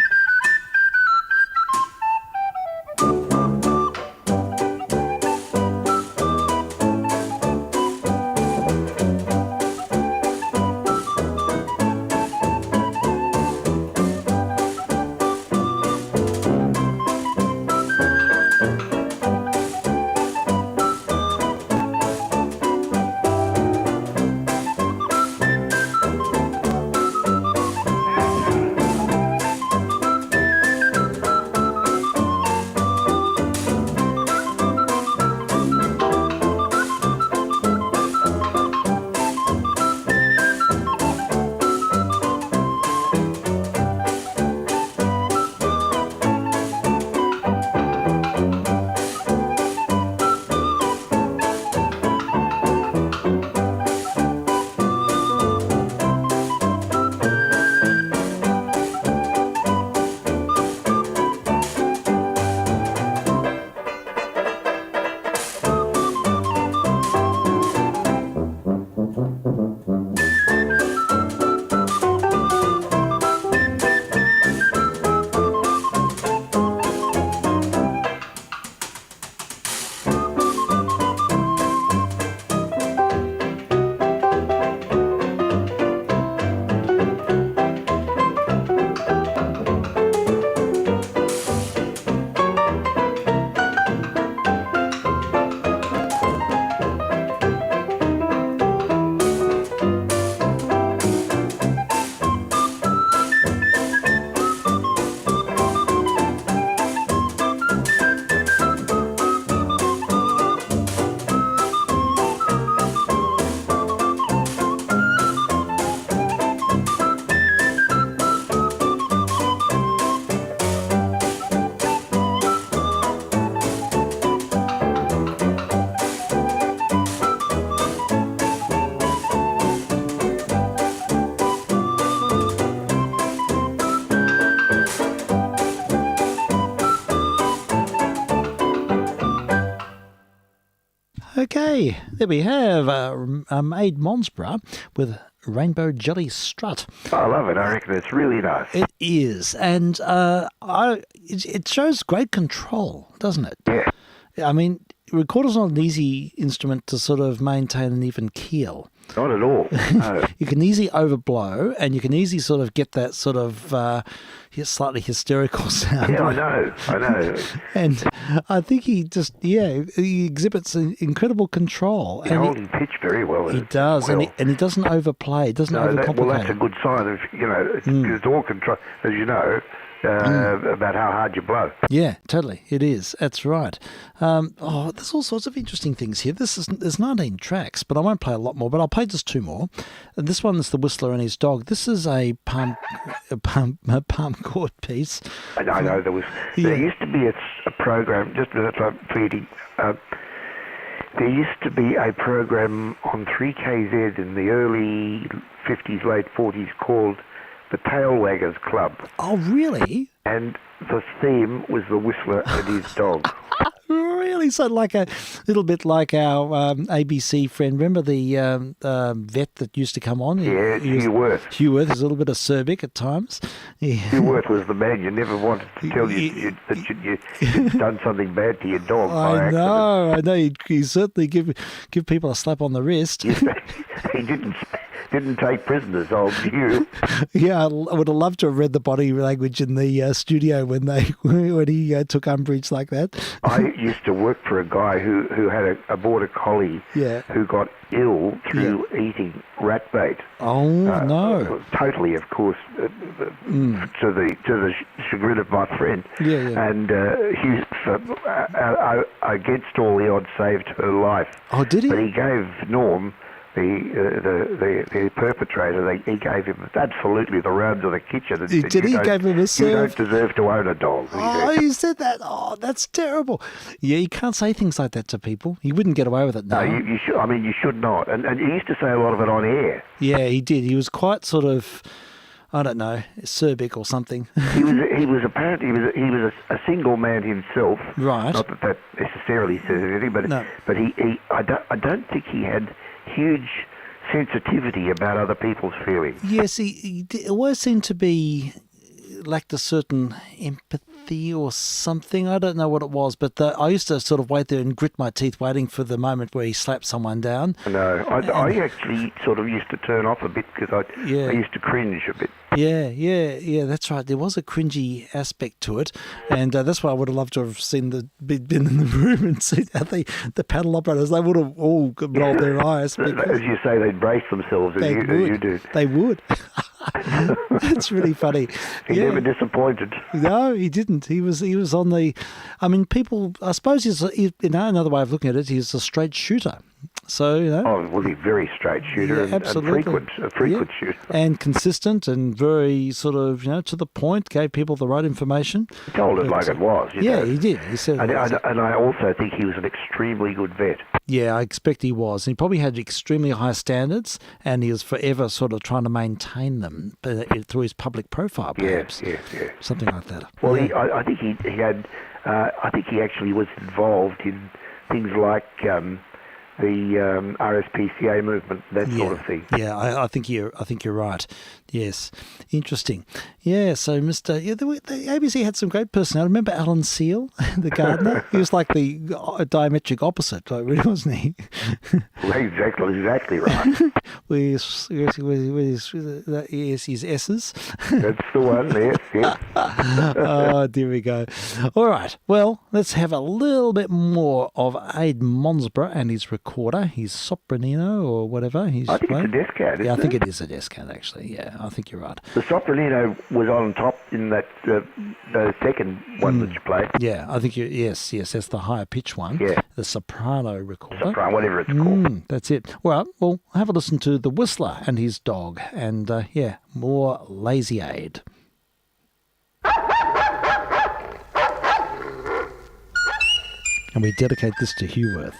Okay, there we have Maid Monsborough with Rainbow Jelly Strut. I love it. I reckon it's really nice. It is, and it shows great control, doesn't it? Yeah. I mean, recorder's not an easy instrument to sort of maintain an even keel. Not at all. No. You can easily overblow, and you can easily sort of get that sort of slightly hysterical sound. Yeah, I know. And I think he exhibits incredible control. He's holding pitch very well. He does, well. and he doesn't overplay. He doesn't overcomplicate. Well, that's a good sign of, it's all control, as you know, about how hard you blow. Yeah, totally. It is. That's right. There's all sorts of interesting things here. There's 19 tracks, but I won't play a lot more, but I'll play just 2 more. This one is The Whistler and His Dog. This is a palm chord piece. I know there used to be a program, just a minute, I'm feeding. There used to be a program on 3KZ in the early 50s, late 40s called the Tailwaggers Club. Oh, really? And the theme was The Whistler and His Dog. Really? So like a little bit like our ABC friend. Remember the vet that used to come on? Yeah, Hugh Worth. Hugh Worth is a little bit acerbic at times. Yeah. Hugh Worth was the man you never wanted to tell you that you'd done something bad to your dog by accident. I know. He certainly give people a slap on the wrist. He didn't take prisoners, old Hugh. Yeah, I would have loved to have read the body language in the studio when he took umbrage like that. I used to work for a guy who had a border collie who got ill through eating rat bait. Oh, no. Totally, of course, to the chagrin of my friend. Yeah. And he, against all the odds, saved her life. Oh, did he? But he gave Norm, the perpetrator, he gave him absolutely the rounds of the kitchen. And He gave him a serve. You don't deserve to own a dog. He said that. Oh, that's terrible. Yeah, you can't say things like that to people. He wouldn't get away with it now. No, you should. I mean, you should not. And he used to say a lot of it on air. Yeah, he did. He was quite sort of, I don't know, acerbic or something. He was apparently a single man himself. Right. Not that necessarily says anything, but No. but I don't think he had huge sensitivity about other people's feelings. Yes, he always seemed to be lacked a certain empathy or something. I don't know what it was, but I used to sort of wait there and grit my teeth waiting for the moment where he slapped someone down. No, I actually sort of used to turn off a bit because I used to cringe a bit. Yeah, that's right. There was a cringy aspect to it, and that's why I would have loved to have been in the room and seen how the paddle operators, they would have all rolled their eyes. As you say, they'd brace themselves as you do. They would. That's really funny. He never disappointed. No, he didn't. He was on the. I mean, people. I suppose another way of looking at it. He's a straight shooter. So well, he's a very straight shooter and frequent shooter, and consistent and very sort of to the point. Gave people the right information. He told it like it was. You know. He did. He said, and I also think he was an extremely good vet. Yeah, I expect he was. He probably had extremely high standards, and he was forever sort of trying to maintain them through his public profile, perhaps. Yeah. Something like that. Well, I think he had. I think he actually was involved in things like the RSPCA movement, that sort of thing. Yeah, I think you're right. Yes, interesting. Yeah, so the ABC had some great personality. Remember Alan Seal, the gardener? He was like the diametric opposite, really, wasn't he? Exactly right. with his S's. That's the one. Yes. Oh, there we go. All right. Well, let's have a little bit more of Aid Monsborough and his recorder, his sopranino or whatever he's I think playing. it's a descant. Yeah, I think it is a descant, actually. Yeah, I think you're right. The sopranino was on top in that the second one that you played. Yeah, I think yes, that's the higher pitch one. Yeah. The soprano recorder. Soprano, whatever it's called. That's it. Well, we'll have a listen to The Whistler and His Dog, and more Lazy Aid. And we dedicate this to Hugh Worth.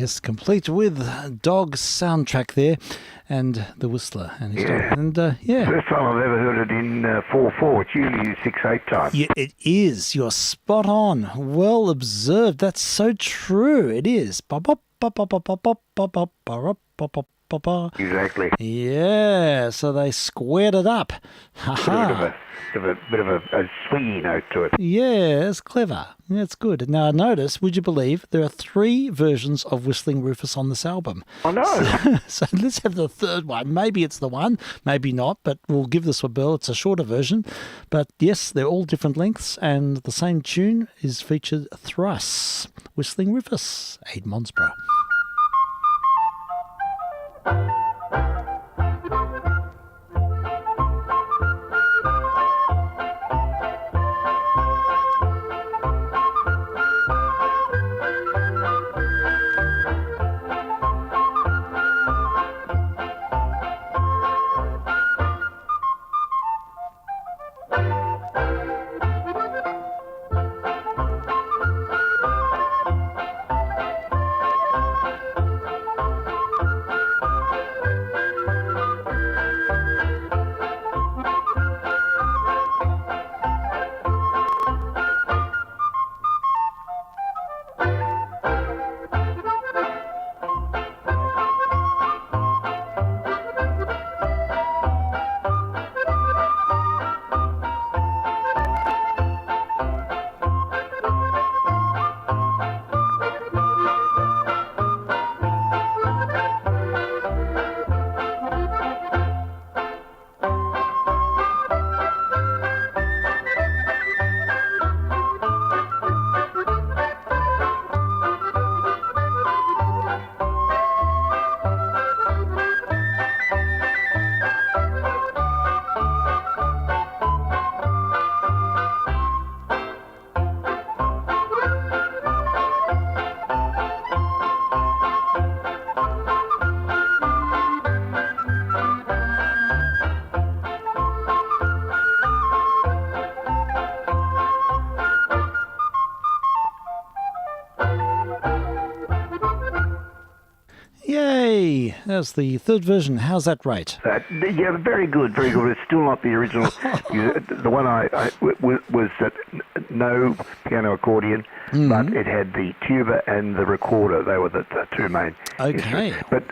Yes, complete with dog soundtrack there and the Whistler and his dog. And First time I've ever heard it in 4/4. It's usually 6/8 time. Yeah, it is. You're spot on. Well observed. That's so true. It is. Exactly. Yeah, so they squared it up. Ha-ha. Bit of a swingy note to it. Yeah, it's clever. That's good. Now, notice, would you believe, there are 3 versions of Whistling Rufus on this album. I know. So let's have the third one. Maybe it's the one, maybe not, but we'll give this a whirl. It's a shorter version. But yes, they're all different lengths, and the same tune is featured thrice. Whistling Rufus, Aid Monsborough. Yay! That's the third version. How's that rate? Yeah, very good, very good. It's still not the original. The one I was no piano accordion, but it had the tuba and the recorder. They were the 2 main. Okay. Instruments. But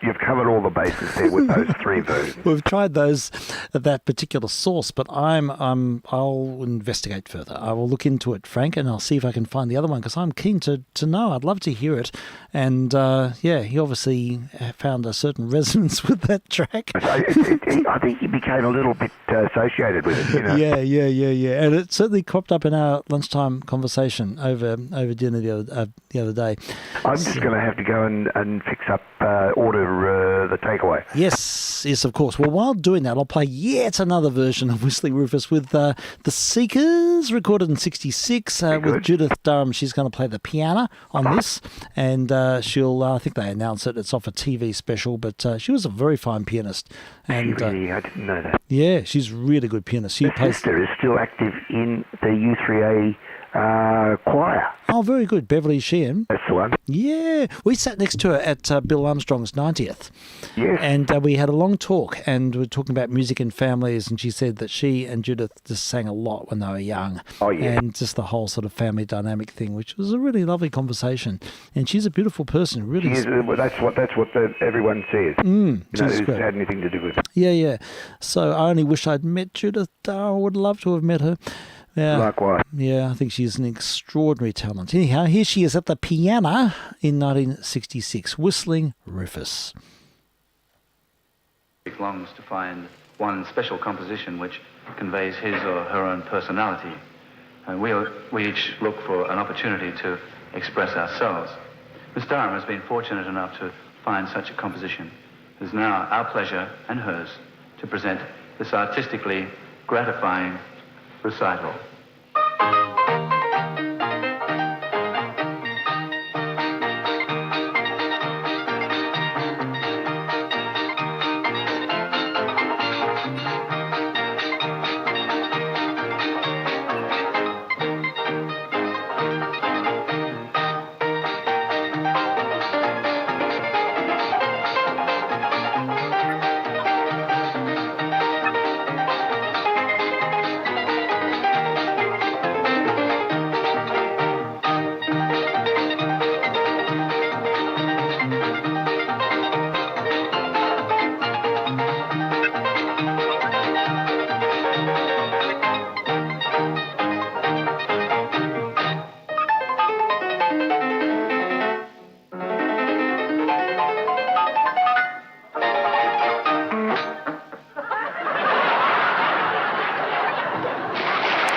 you've covered all the bases there with those 3 versions. We've tried those at that particular source, but I'll investigate further. I will look into it, Frank, and I'll see if I can find the other one because I'm keen to know. I'd love to hear it. And he obviously found a certain resonance with that track. I think he became a little bit associated with it. Yeah. And it certainly cropped up in our lunchtime conversation over dinner the other day. I'm just going to have to go and fix up, order the takeaway. Yes, of course. Well, while doing that, I'll play yet another version of Whistling Rufus with The Seekers, recorded in 1966 with Judith Durham. She's going to play the piano on this, and she'll, I think they announce it, it's off a TV special, but she was a very fine pianist. And I didn't know that. Yeah, she's a really good pianist. Her sister is still active in the U3A choir. Oh, very good. Beverly Sheehan. That's the one. Yeah. We sat next to her at Bill Armstrong's 90th. Yes. And we had a long talk, and we were talking about music and families, and she said that she and Judith just sang a lot when they were young. Oh, yeah. And just the whole sort of family dynamic thing, which was a really lovely conversation. And she's a beautiful person, really. She is, that's what everyone says. Who's had anything to do with it. Yeah. So I only wish I'd met Judith. I would love to have met her. Yeah. Likewise. Yeah, I think she's an extraordinary talent. Anyhow, here she is at the piano in 1966, Whistling Rufus. He longs to find one special composition which conveys his or her own personality. And we each look for an opportunity to express ourselves. Miss Durham has been fortunate enough to find such a composition. It is now our pleasure and hers to present this artistically gratifying recital.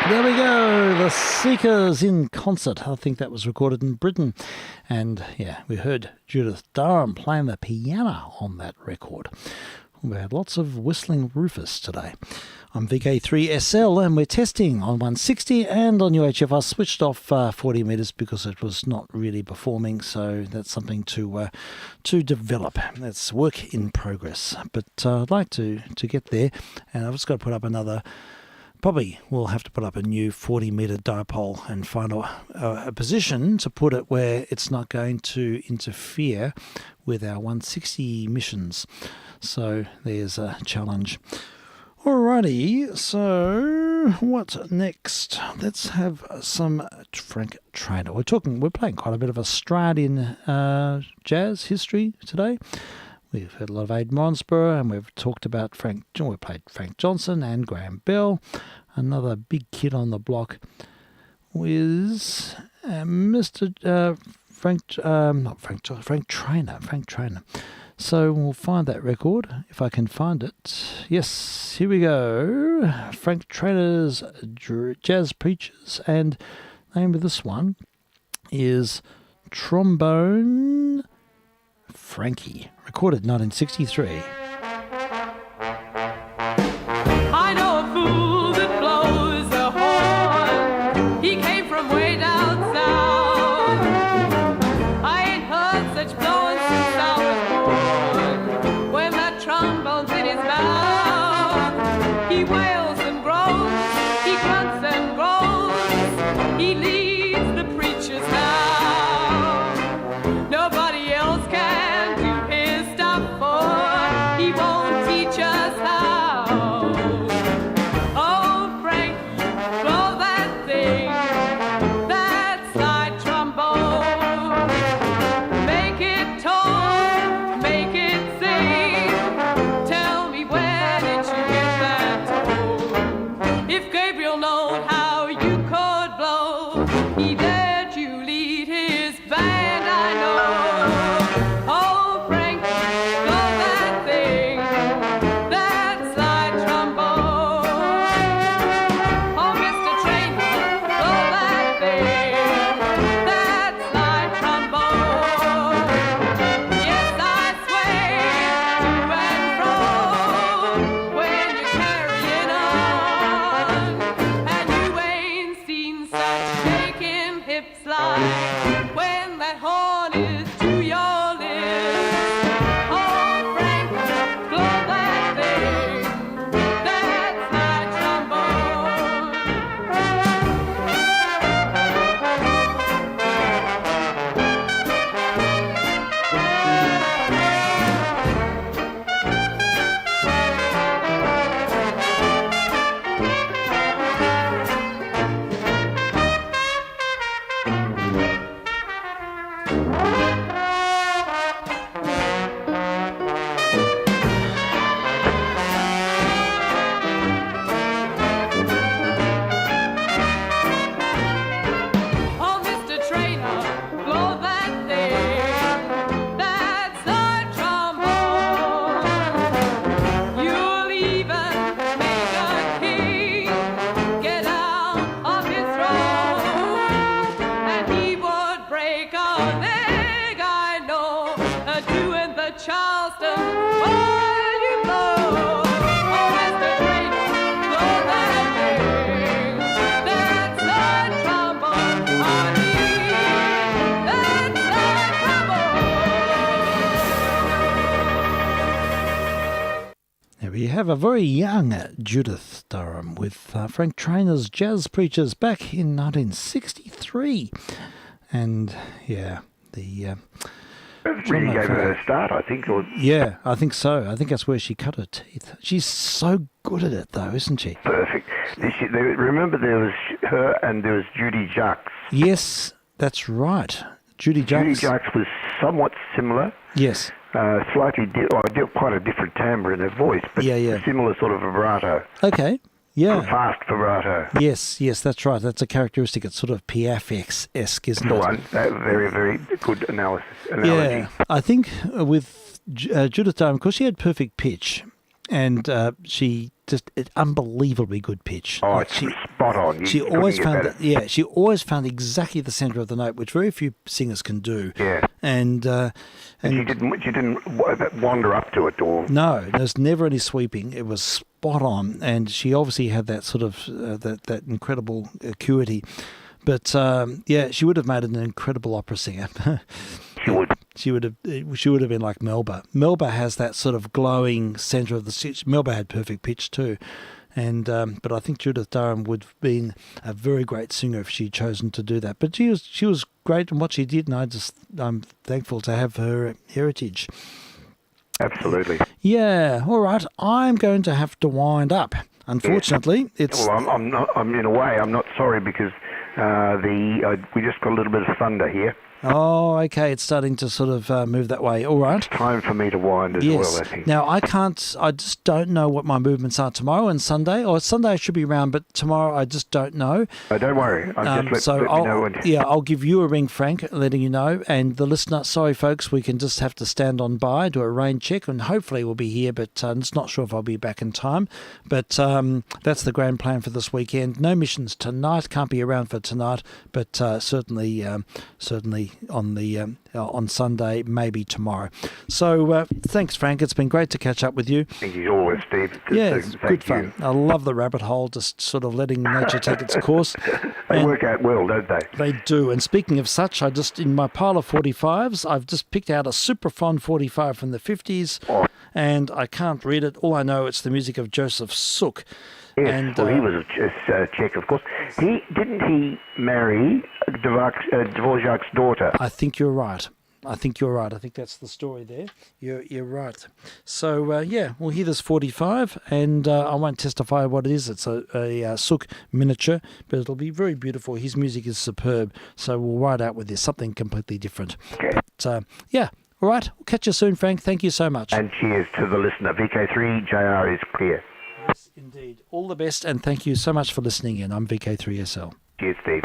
There we go, the Seekers in concert. I think that was recorded in Britain. And yeah, we heard Judith Durham playing the piano on that record. We had lots of whistling Rufus today. I'm vk3sl and we're testing on 160 and on UHF. I switched off 40 metres because it was not really performing, so that's something to develop. That's work in progress. But I'd like to get there, and I've just got to put up another. Probably we'll have to put up a new 40-metre dipole and find a position to put it where it's not going to interfere with our 160 missions. So there's a challenge. Alrighty, so what next? Let's have some Frank Trainer. We're playing quite a bit of Australian jazz history today. We've heard a lot of Aid Monsborough, and we've talked about we played Frank Johnson and Graham Bell. Another big kid on the block was Mr. Frank Trainer. So we'll find that record, if I can find it. Yes, here we go. Frank Trainer's Jazz Preachers, and the name of this one is Trombone Frankie, recorded 1963. I know a fool that blows a horn. He came from way down south. I ain't heard such blowing since I was born. When that trombone's in his mouth, he wails and groans, he grunts and groans, he leads the preachers now. Nobody else can do his stuff, for he won't teach us how. Oh, Frankie, blow that thing, that slide trombone. Make it tone, make it sing. Tell me, where did you get that tone? If Gabriel knowed how you could blow, he let you lead his band, I know. Oh, Frankie, blow that thing, that slide trombone. Oh, Mr. Trainer, blow that thing, that slide trombone. Yes, I sway to and fro when you're carrying on, and you ain't seen such shaking hips like when that horn is to your lips. Oh, Frank, blow that thing, that slide trombone. Oh, Mr. Trainer, blow that thing, that slide trombone. You'll even make a king get out of his throne, and he would break a leg, I know, doing the Charleston while you blow. Oh, Mr. Trainer, blow that thing, that slide trombone, honey, that slide trombone. There we have a very young Judith Durham with Frank Trainer's Jazz Preachers back in 1963. And yeah, the That really gave her a start, I think. yeah, I think so. I think that's where she cut her teeth. She's so good at it, though, isn't she? Perfect. Remember, there was her and there was Judy Jacques. Yes, that's right. Judy Judy Jacques. Jacques was somewhat similar. Yes. Slightly, quite a different timbre in her voice, but Yeah. similar sort of vibrato. Okay. Yeah. Fast vibrato. Yes, that's right. That's a characteristic. It's sort of Piaf-esque, isn't The it? one. Very, very good analogy. Yeah. I think with Judith Durham, because she had perfect pitch, and she just unbelievably good pitch. Oh, Like, it's spot on. She couldn't always get found better. she always found exactly the centre of the note, which very few singers can do. Yeah. And She didn't wander up to it or. no, there's never any sweeping. It was spot on, and she obviously had that sort of that incredible acuity. But yeah, she would have made an incredible opera singer. She would. She would have been like Melba. Melba has that sort of glowing centre of the stitch. Melba had perfect pitch too, and but I think Judith Durham would have been a very great singer if she'd chosen to do that. But she was great in what she did, and I'm thankful to have her heritage. Absolutely. Yeah. All right. I'm going to have to wind up. Unfortunately, it's. Well, I'm not. I'm in a way. I'm not sorry because we just got a little bit of thunder here. Oh, okay. It's starting to sort of move that way. All right. Time for me to wind as well, I think. Now, I just don't know what my movements are tomorrow and Sunday. Or Sunday I should be around, but tomorrow I just don't know. Oh, don't worry. Let me know when. Yeah, I'll give you a ring, Frank, letting you know. And the listener, sorry, folks, we can just have to stand on by, do a rain check, and hopefully we'll be here, but I'm just not sure if I'll be back in time. But that's the grand plan for this weekend. No missions tonight. Can't be around for tonight, but certainly on Sunday, maybe tomorrow. So thanks, Frank. It's been great to catch up with you. Thank you always, Steve. Yeah, it's good fun. I love the rabbit hole, just sort of letting nature take its course. They work out well, don't they? They do. And speaking of such, in my pile of 45s, I've just picked out a super fun 45 from the 50s, and I can't read it. All I know, it's the music of Joseph Suk. Yes, And, well, he was a Czech, of course. Didn't he marry Dvorak's daughter? I think you're right. I think that's the story there. You're right. So, yeah, we'll hear this 45, and I won't testify what it is. It's a Suk miniature, but it'll be very beautiful. His music is superb, so we'll ride out with this, something completely different. Okay. But, yeah, all right. We'll catch you soon, Frank. Thank you so much. And cheers to the listener. VK3JR is clear. Yes, indeed. All the best, and thank you so much for listening in. I'm VK3SL. Cheers, Steve.